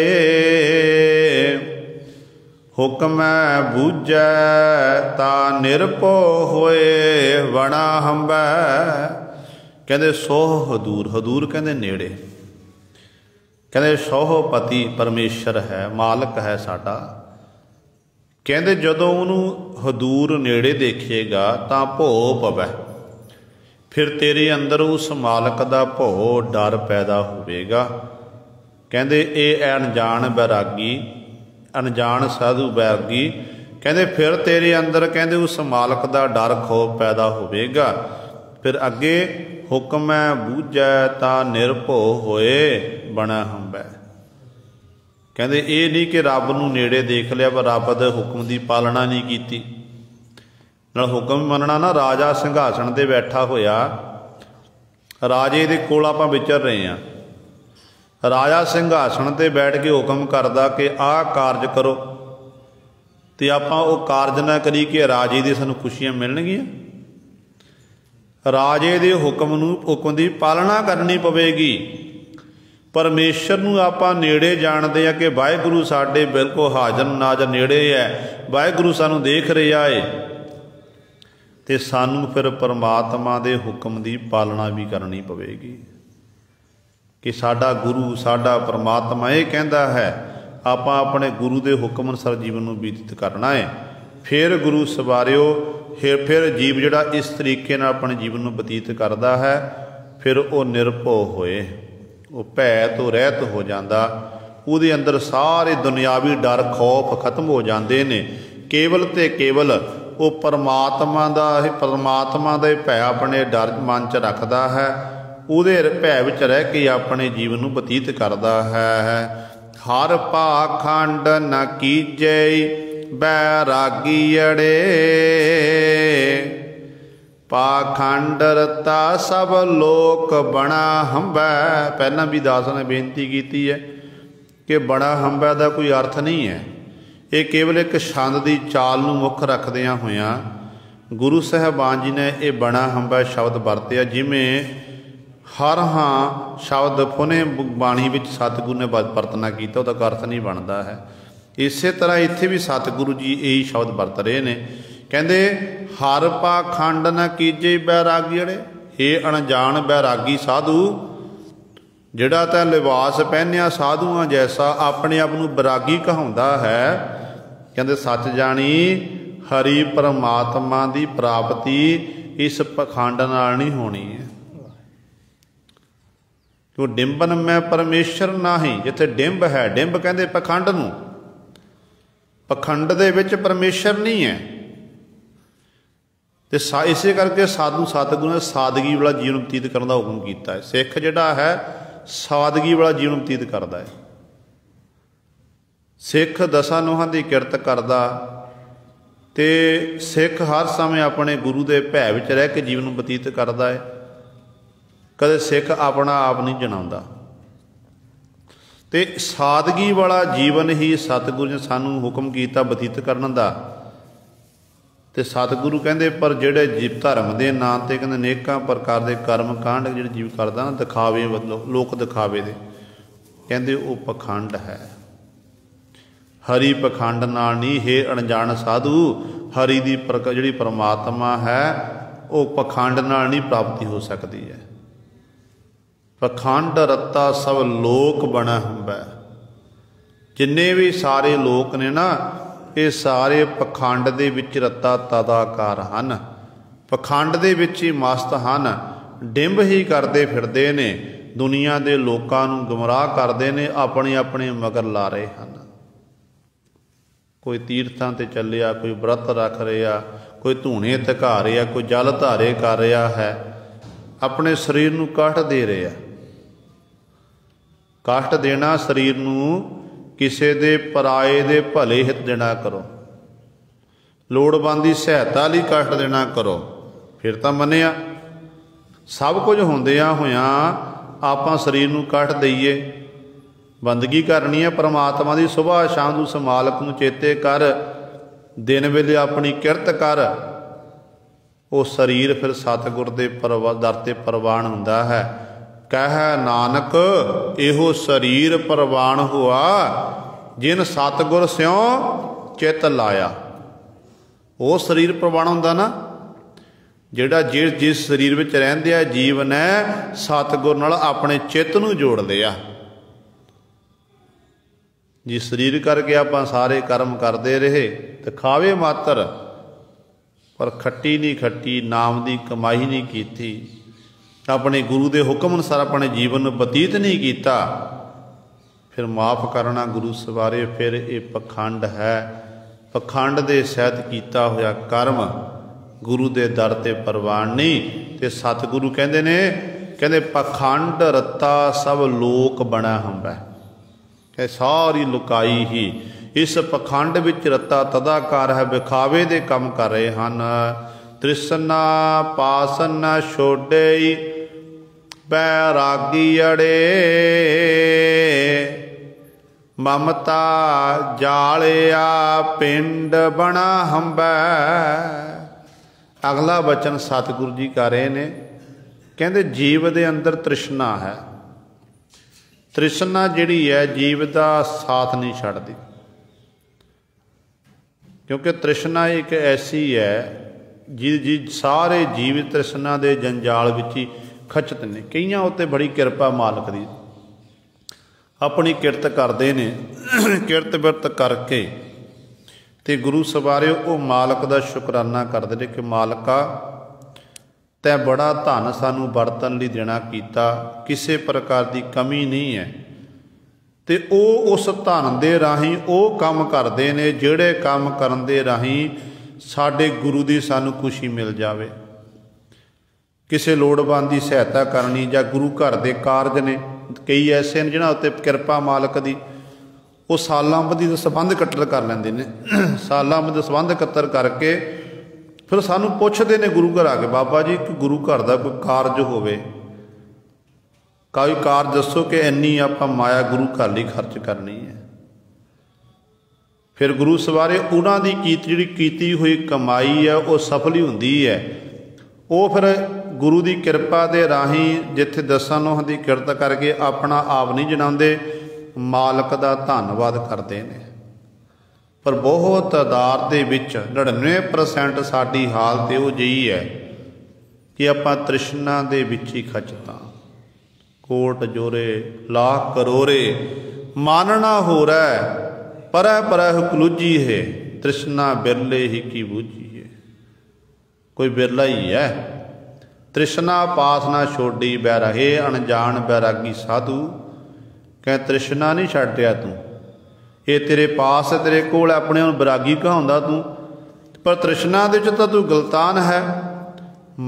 हुक्मै बूझै ता निरभो होए वणा हंबै। कहते सोह हदूर हदूर कहते नेड़े कहते सौहपति परमेश्वर है मालक है साडा। कहते जदों उन्होंने हदूर नेड़े देखेगा तो भो पवै फिर तेरे अंदर उस मालक का भो डर पैदा होवेगा। कहते ये अनजान बैरागी अनजान साधु बैरागी कहते फिर तेरे अंदर कहते उस मालक का डर खौफ पैदा होवेगा। फिर अगे हुक्म बूझै ता निरभो होए बना हंबै। कहते ये नहीं कि रब नूं नेड़े देख लिया पर रब दे हुक्म की पालना नहीं की नाल हुक्म मनना ना। राजा सिंघासन ते बैठा होया राजे दे कोल आपां विचर रहे हैं। राजा सिंघासन ते बैठ के हुक्म करदा कि आह कारज करो तो आपां वो कारज ना करी कि राजे दी सानूं खुशियां मिलणगियां। राजे दे हुक्म की पालना करनी पवेगी। परमेश्वर नूं आपां नेड़े जाणदे आ कि वाहिगुरू साडे बिल्कुल हाजर नाजर नेड़े है, वाहिगुरू सानूं देख रहा है। तो सानूं फिर परमात्मा दे हुक्म की पालना भी करनी पवेगी कि साडा गुरु साडा परमात्मा ये कहता है आपां अपने गुरु के हुक्म अनुसार जीवन नूं बीतित करना है। फिर गुरु सवारियो फिर जीव जिहड़ा इस तरीके नाल अपने जीवन नूं बतीत करता है फिर वो निरभो होए वो भै तो रहत हो जाता। उहदे अंदर सारे दुनियावी डर खौफ खत्म हो जाते हैं। केवल ते केवल वो परमात्मा का भै अपने डर मन च रखता है। उहदे भै विच रह के अपने जीवन नूं बतीत करता है। हर पाखंड न कीजे बैरागी अड़े पाखंड रता सब लोक बना हंबै। पहला भी दास ने बेनती की है कि बड़ा हंबै का कोई अर्थ नहीं है। ये केवल एक छंद की चाल नूं मुख रखदियां होइयां गुरु साहबान जी ने यह बड़ा हंबै शब्द वरतिया। जिमें हर हाँ शब्द फुने बाणी विच सतगुरु ने वरतना किया उसका अर्थ नहीं बनता है। इस तरह इत्थे भी सतगुरु जी यही शब्द वरत रहे हैं। कहते हर पाखंड न कीजे बैरागी अड़े। ये अणजान बैरागी साधु जिहड़ा तां लिबास पहनिया साधुआं जैसा अपने आप नूं बैरागी कहाउंदा है। कहते सच जानी हरि परमात्मा की प्राप्ति इस पखंड नाल नहीं होनी है। क्यों डिंबन में परमेश्वर नाही। जिथे डिंब है डिंब कहते पखंड नूं पखंड दे विच परमेश्वर नहीं है। तो इसे करके साधु सतगुरु ने सादगी वाला जीवन बतीत करने का हुक्म किया है। सिख जिहड़ा है सादगी वाला जीवन बतीत करता है। सिख दसां नूहां की किरत करदा ते सिख हर समय अपने गुरु के भै विच रह के जीवन बतीत करता है। कदे सिख अपना आप नहीं जनाउंदा। तो सादगी वाला जीवन ही सतगुरु ने सानू हुक्म किया बतीत करन दा। तो सतगुरु कहते पर जिहड़े जीव धर्म के नाम से कहते अनेकों प्रकार के कर्म कांड जिहड़े जीव करदा ना दिखावे लोक दिखावे दे कहते वो पखंड है। हरि पखंड नाल नहीं। हे अणजान साधु हरि की जिहड़ी परमात्मा है वो पखंड नाल नहीं प्राप्ति हो सकती है। पखंड रत्ता सब लोक बना हंबै। जिन्ने भी सारे लोक ने ना ये सारे पखंड दे विच रत्ता तदाकार हन। पखंड दे विच ही मस्त हन। डिंब ही करते फिरदे ने दुनिया के लोकां नूं गुमराह करते ने अपने अपने मगर ला रहे हैं। कोई तीर्थां ते चलिया कोई व्रत रख रहा कोई धूणे धका रहा कोई जल धारे कर रहा है अपने शरीर नूं काट दे रहा। कष्ट देना शरीर नूं किसी दे पराए दे भले हित देना करो, लोड़वंद दी सहायता लई कष्ट देना करो, फिर तां मन्निया। सब कुछ होंदियां होइयां आपां शरीर नूं कष्ट दईए, बंदगी करनी है परमात्मा दी, सुबह शाम तूं उस मालक नूं चेते कर, दिन वेले अपनी किरत कर। वो शरीर फिर सतगुर दे दर ते प्रवान हुंदा है। कह नानक इहो शरीर प्रवान हुआ, जिन सतगुर स्यों चित लाया। वो शरीर प्रवान हुंदा ना जिहड़ा जिस शरीर विच रहिंदे आ जीव ने सतगुर नाल अपने चित्त नूं जोड़ लिया। जिस शरीर करके आपां सारे कर्म करते रहे तो खावे मात्र, पर खट्टी नहीं खट्टी, नाम की कमाई नहीं की, अपने गुरु के हुक्म अनुसार अपने जीवन में बतीत नहीं किया, फिर माफ़ करना गुरु सवारे। फिर ये पखंड है, पखंड के सहित किया होया कर्म गुरु के दर ते प्रवान नहीं। तो सतगुरु कहते ने, कहते पखंड रत्ता सब लोक बना हुंदा है, सारी लुकाई ही इस पखंड विच रत्ता तदाकार है, विखावे दे कम कर रहे हैं। तृष्णा पासन न छोड़े बैरागी अड़े, ममता जालिया पिंड बना हंबै। अगला वचन सतगुरु जी कर रहे ने, कहते जीव दे अंदर तृष्णा है, तृष्णा जिहड़ी है जीव का साथ नहीं छड्डदी, क्योंकि तृष्णा एक ऐसी है जी सारे जीव तृष्णा के जंजाल विच ही खचत ने। कईयां उत्ते बड़ी किरपा मालक दी, अपनी किरत करते ने, किरत बिरत करके ते गुरु सवारे वो मालक का शुकराना करते हैं कि मालका तै बड़ा धन सानू वरतन लई देना कीता, किसी प्रकार की कमी नहीं है। ते ओ उस धन दे राही वो काम करते ने जिहड़े काम करन दे राही साडे गुरु की सानू खुशी मिल जावे। किसी लोड़वंद की सहायता करनी जां गुरु घर के कारज ने, कई ऐसे ने जिन्हां उत्ते किरपा मालक दी, वो सालां बधी संबंध कट्टर कर लैंदे ने। सालां बधी संबंध कट्टर करके फिर सानू पुछदे ने गुरु घर आके, बाबा जी कि गुरु घर का कोई कारज होवे, कोई कारज दसो कि इन्नी आपां माया गुरु घर लई खर्च करनी है। फिर गुरु सवारे उन्हां दी जिहड़ी कीती हुई कमाई है वो सफल ही हुंदी है। वो फिर गुरु की किरपा के राही जिथे दसां नूहां दी किरत करके अपना आप नहीं जनाते, मालक का धन्नवाद करते हैं। पर बहुत तादाद दे विच 99% साडी हालत इहो जिही है कि आपां तृष्णा दे विच ही खचता, कोट जोरे लाख करोरे मानना हो रहा है, परह परह कलूजी है, तृष्णा बिरले ही की बूझी है। कोई बिरला ही है। तृष्णा पास ना छोड़ी बैराहे, अनजान बैरागी साधु, कह तृष्णा नहीं छड्डिया तू, ये तेरे पास है, तेरे कोल अपने बैरागी कहाउंदा तू, पर तृष्णा दे विच तां तू गलतान है।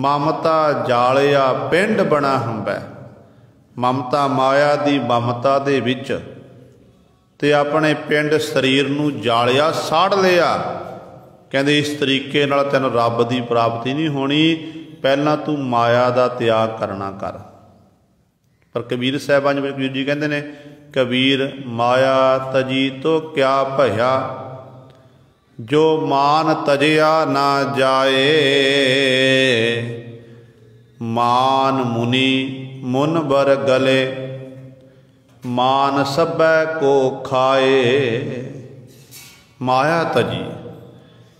ममता जालिया पिंड बना हंबै, ममता माया दी ममता दे विच ते अपने पिंड शरीर नूं जालिया साड़ लिया। कहंदे इस तरीके नाल तैनूं रब दी प्राप्ति नहीं होनी, पहलां तू माया दा त्याग करना कर। पर कबीर साहिबान कबीर जी कहते ने, कबीर माया तजी तो क्या भया, जो मान तजिया ना जाए, मान मुनि मुन बर गले, मान सबै को खाए। माया तजी,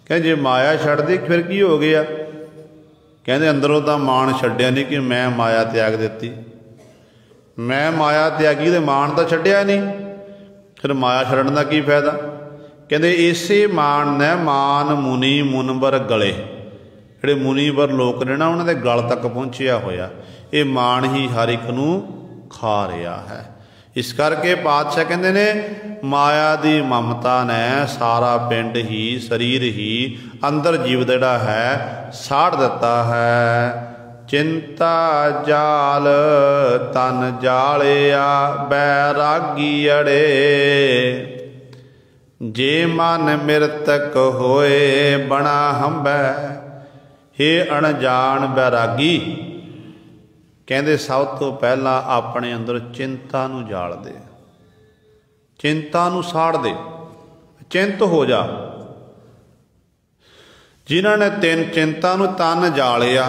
कह जे माया छड्ड दी फिर की हो गया। कहते अंदरों तो मान छड्डिया नहीं कि मैं माया त्याग दी, मैं माया त्यागी तो मान तो छड्डिया नहीं, फिर माया छड्डण का की फायदा। कहते इसे मान ने मान मुनि मुनबर गले, जिहड़े मुनिवर लोक ने ना उन्होंने गल तक पहुँचिया होया, ये मान ही हर एक नूं खा रहा है। इस करके पातशाह कहते ने माया की ममता ने सारा पिंड ही शरीर ही अंदर जीव जिहड़ा है साड़ दिता है। चिंता जाल तन जालिया बैरागी अड़े, जे मन मृतक होए बना हंबै। हे अणजान बैरागी, कहते सब तो पहला अपने अंदर चिंता नूं जाल दे, चिंता नूं साड़ दे, चिंत हो जा। जिन्हां ने तीन चिंता नूं तन जालिया,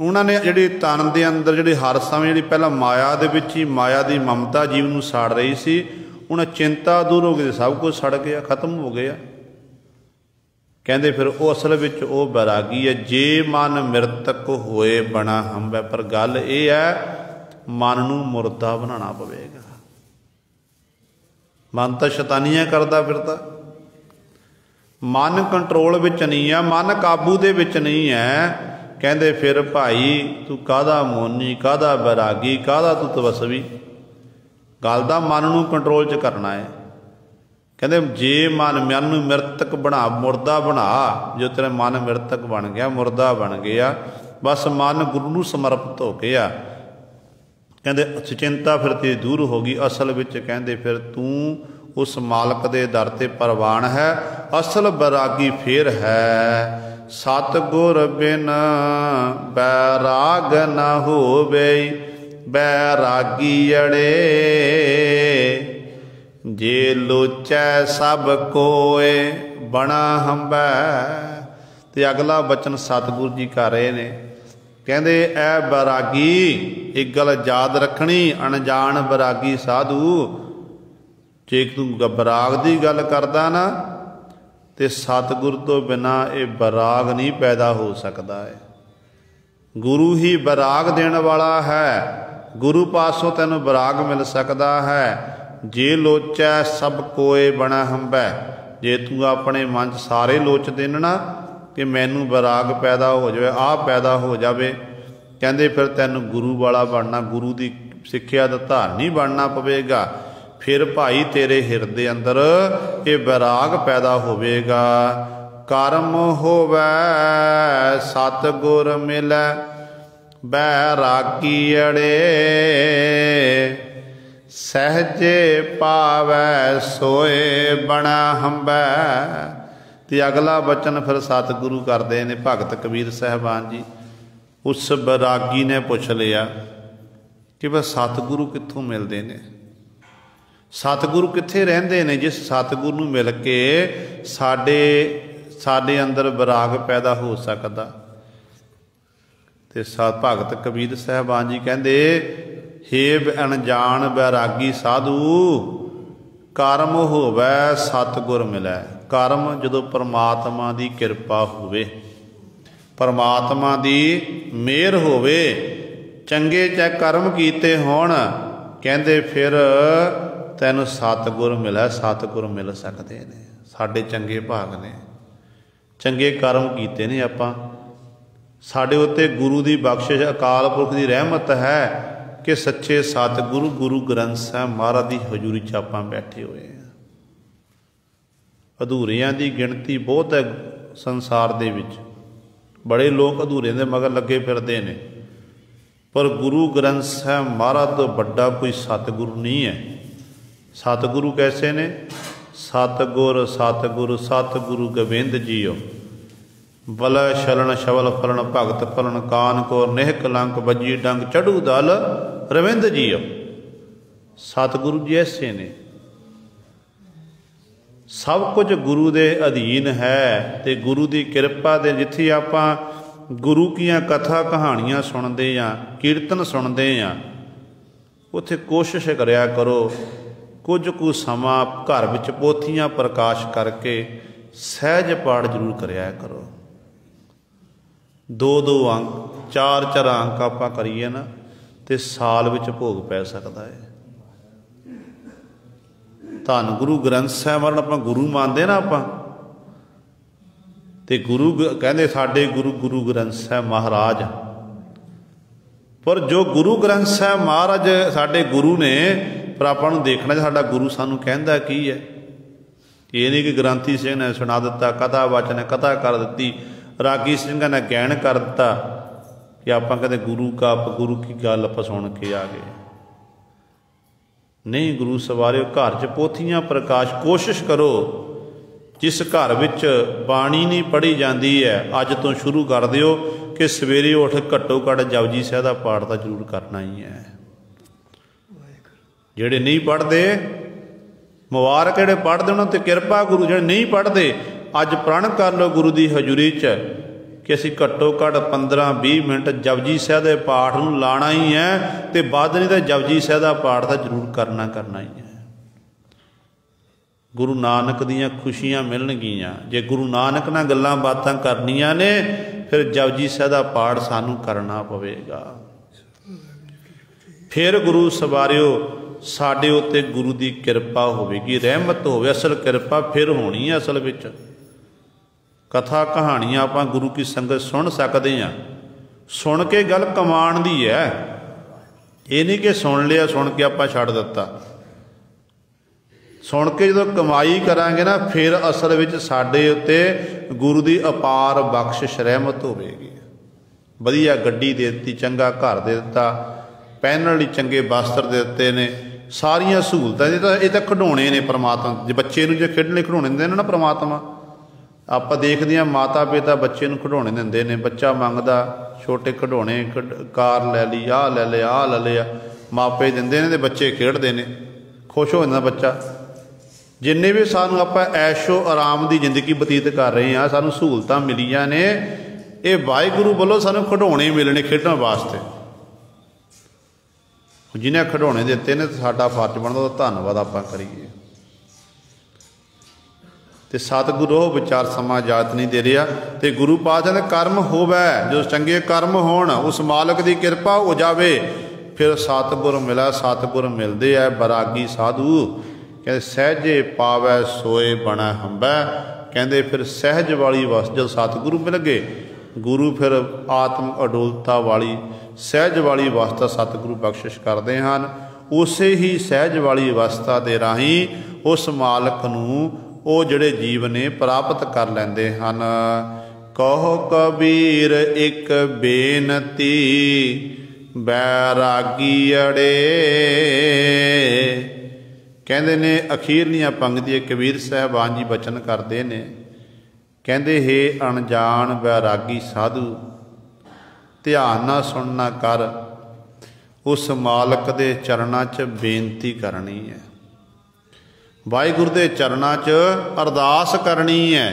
उन्होंने जिहड़ी तन दे अंदर जिहड़ी हर समय जिहड़ी पहला माया दे विच ही माया दी ममता जीव नूं साड़ रही सी, उन्हें चिंता दूर हो गई, सब कुछ सड़ गया, खत्म हो गया। कहते फिर वो असल विच वो बैरागी है। जे मन मृतक होए बना हंबै, पर गल ये है मन नूं मुर्दा बनाना पवेगा। मन तो शैतानियां करदा फिरदा, मन कंट्रोल विच नहीं है, मन काबू दे विच नहीं है। कहते फिर भाई तू काहदा मोनी, काहदा बैरागी, काहदा तू तपस्वी। गल दा मन नूं कंट्रोल च करना है। कहते जे मन नूं मृतक बना, मुर्दा बना। जो तेरा मन मृतक बन गया, मुर्दा बन गया, बस मन गुरु नूं समर्पित हो गया। कहते चिंता फिर तेरी दूर हो गई। असल विच कहते फिर तू उस मालक दे दर ते परवान है। असल बैरागी फिर है सतगुर बिन बैराग न होवे, बैरागी अड़े, जे लोचै सब कोए बना हंबै। ते अगला बचन सतगुरु जी कर रहे ने, कहते ऐ बैरागी एक गल याद रखनी, अनजान बैरागी साधु, जे तू बराग की गल करदा ना, तो सतगुरु तो बिना ये बराग नहीं पैदा हो सकता है। गुरु ही बराग देने वाला है, गुरु पासों तैनूं बराग मिल सकता है। जे लोचै सब कोए बना हंबै, जे तू अपने मन च सारे लोचदे ने ना कि मैनू बराग पैदा हो जाए, आ पैदा हो जाए, कहते फिर तैनूं गुरु वाला बनना, गुरु की सिक्ख्या दा धारनी बनना पवेगा। फिर भाई तेरे हिरदे अंदर ये बैराग पैदा होवेगा। कर्म होवै सतगुर मिलै बैरागी अड़े, सहजे पावै सोए बना हंबै। ते अगला बचन फिर सतगुरु करते हैं भगत कबीर साहबान जी। उस बैरागी ने पुछ लिया कि वह सतगुरु कित्थों मिलते हैं, सतगुरु कित्थे रहिंदे ने, जिस सतगुरु नूं मिल के साडे अंदर बैराग पैदा हो सकदा। ते भगत कबीर साहबान जी कहते, हे अनजान बैरागी साधु, कर्म होवै सतगुर मिलै। कर्म जदों परमात्मा की किरपा होवे, परमात्मा की मेहर होवे, चंगे चाहे कर्म कीते होण, कहते फिर तैनूं सतगुर मिलै, सतगुर मिल सकते हैं। साडे चंगे भाग ने, चंगे कर्म कीते ने आपां, साडे उत्ते गुरु की बख्शिश अकाल पुरख की रहमत है कि सच्चे सतगुरु गुरु ग्रंथ साहिब महाराज की हजूरी च आपां बैठे हुए हैं। अधूरियां की गिणती बहुत है संसार दे विच, बड़े लोग अधूरियां दे मगर लगे फिरदे ने, पर गुरु ग्रंथ साहिब महाराज तो बड़ा कोई सतगुरु नहीं है। सतगुरु कैसे ने? सतगुर सतगुरु सतगुरु गोबिंद जीओ, बलय शरण शवल फलन भगत फलन, कान कोर नेह कलंक बजी डंग चढ़ू दल रविंद जीओ। सतगुरु जी ऐसे ने, सब कुछ गुरु दे अधीन है। ते गुरु की किरपा दे जिथे आपां गुरु कीयां कथा कहानियां सुनते हैं, कीर्तन सुनते हैं, उत्थे कोशिश करिया करो कुछ कुछ समा घर विच पोथियां प्रकाश करके सहज पाठ जरूर करिया करो। 2-2 अंक 4-4 अंक आपां करिए ना तो साल विच भोग पै सकता है। धन गुरु ग्रंथ साहिब महाराज आपां गुरु मानते ना आपां, ते गुरु कहते साडे गुरु गुरु ग्रंथ साहिब महाराज। पर जो गुरु ग्रंथ साहिब महाराज साडे गुरु ने, पर आपां नूं देखना साडा गुरु सानूं कहंदा की है। ये नहीं कि ग्रंथी सिंह ने सुना दिता, कथा वाचन कथा कर दी, रागी सिंह ने गैन कर दिता, कि आप कहते गुरु का गुरु की गल आप सुन के आ गए। नहीं गुरु सवारियो, घर च पोथियां प्रकाश कोशिश करो। जिस घर विच बाणी नहीं पढ़ी जाती है, अज तो शुरू कर दिओ कि सवेरे उठ घट्टो घट्ट जपजी साहिब का पाठ तो जरूर करना ही है। जिहड़े नहीं पढ़ते मुबारक, जिहड़े पढ़ते उन्होंने तो किरपा गुरु, जिहड़े नहीं पढ़ते अज प्रण कर लो गुरु की हजूरी च कि असीं घट्टो घट्ट 15-20 मिनट जपजी साहिब के पाठ नूं लाना ही है, तो वध नहीं तो जपजी साहिब का पाठ तो जरूर करना ही है। गुरु नानक दीयां खुशियां मिलणगीਆਂ। जे गुरु नानक नाल गल्लां बातां करनियां ने, फिर जपजी साहिब का पाठ सानूं करना पवेगा। फिर गुरु सवारियो साडे उत्ते गुरु की किरपा होवेगी, रहमत होवे। असल किरपा फिर होनी है। असल विच कथा कहानियां आपां गुरु की संगत सुन सकते हैं। सुन के गल कमाण दी है, ये नहीं कि सुन लिया सुन के आपां छड्ड दित्ता। सुन के जो कमाई करांगे ना, फिर असल विच साडे उत्ते गुरु की अपार बख्शिश रहमत होवेगी। वधिया गड्डी दे दित्ती, चंगा घर दे दित्ता, पहनण लई चंगे वस्त्र दे दित्ते ने, सारियां सहूलतां। ये तो खिडौणे ने परमात्मा। जे बच्चे नूं जे खेडण लई खिडौणे दिंदे ने ना परमात्मा, आप देखते हैं माता पिता बच्चे नूं खिडौणे दिंदे ने। बच्चा मंगदा छोटे खिडौणे, कार लै ली, आ लै लिया, आ लै लिया, मापे दिंदे ने ते बच्चे खेडदे ने, खुश हो जांदा बच्चा। जिन्ने भी सानूं आपां ऐशो आराम की जिंदगी बतीत कर रहे हैं, सानूं सहूलतां मिलियां ने, ये वाहिगुरू वल्लों सानूं खिडौणे मिलने खेडण वास्ते। जिन्हें खिडौणे दिते ने, साडा फर्ज बनदा धन्नवाद आपां करिए। तो सतगुरु विचार समा जात नहीं दे रहा, तो गुरु पातशाह ने कर्म होवे, जो चंगे कर्म होण, उस मालक की किरपा हो जावे, फिर सतगुर मिला। सतगुर मिलते है बैरागी साधु, कहते सहजे पावै सोए बना हंबै। कहते फिर सहज वाली वस, जब सतगुरु मिल गए, गुरु फिर आत्म अडोलता वाली सहज वाली अवस्था सतगुरु बख्शिश करते हैं। उसे ही सहज वाली अवस्था के राही उस मालक नूं वो जिहड़े जीव ने प्राप्त कर लैंदे हन। कहो कबीर एक बेनती बैरागी अड़े। कहते ने अखीरलियां पंक्तियां कबीर साहिबान जी बचन करते ने, कहते हे अणजान बैरागी साधु, ध्यान ना सुनना कर, उस मालक दे चरणां च बेनती करनी है। वाहिगुरू दे चरणां च अरदास करनी है।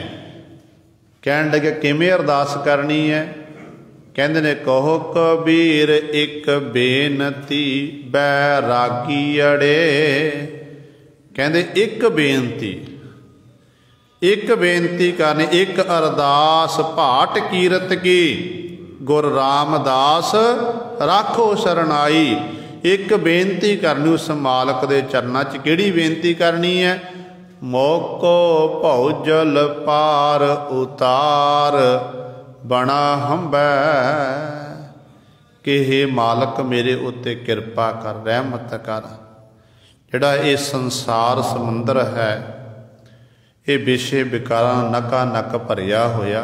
कहण लगे किवें अरदास करनी है? कहंदे ने कहो कबीर एक बेनती बैरागी अड़े। कहंदे एक बेनती करनी, एक अरदास भाट कीरत की गुर रामदास राखो शरणाई। एक बेनती करनी उस मालक दे चरणां च। किहड़ी बेनती करनी है? मोको भौजल पार उतार बना हंबै। कि हे मालक मेरे उत्ते किरपा कर, रहमत कर। जिहड़ा ये संसार समुंदर है, ये विषे विकारां नका नक भरिया होया,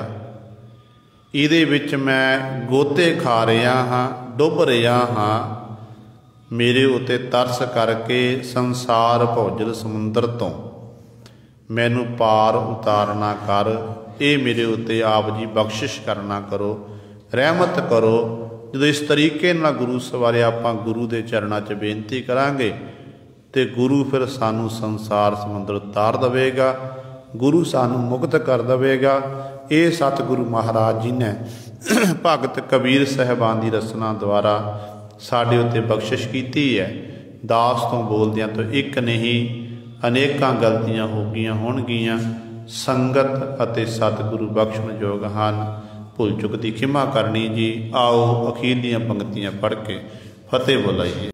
इहदे विच मैं गोते खा रहा हाँ, डुब रहा हाँ। मेरे उत्ते तरस करके संसार भौजल समुंदर तो मैनू पार उतारना कर। ये मेरे उत्ते आप जी बख्शिश करना करो, रहमत करो। जो इस तरीके नाल गुरु सवारे आपां गुरु दे चरणां च बेनती करांगे तो गुरु फिर सानू संसार समुंदर तार देवेगा, गुरु सानू मुक्त कर देवेगा। ये सतगुरु महाराज जी ने भगत कबीर साहिबान की रसना द्वारा साडे उत्ते बख्शिश कीती है। दास तो बोलदियां तो एक नहीं अनेकां गलतियां हो गईयां होणगीयां। संगत अते सतगुरु बख्शण योग हन। भुल चुक दी खिमा करनी जी। आओ अखीरलियां पंक्तियां पढ़ के फतेह बुलाइए।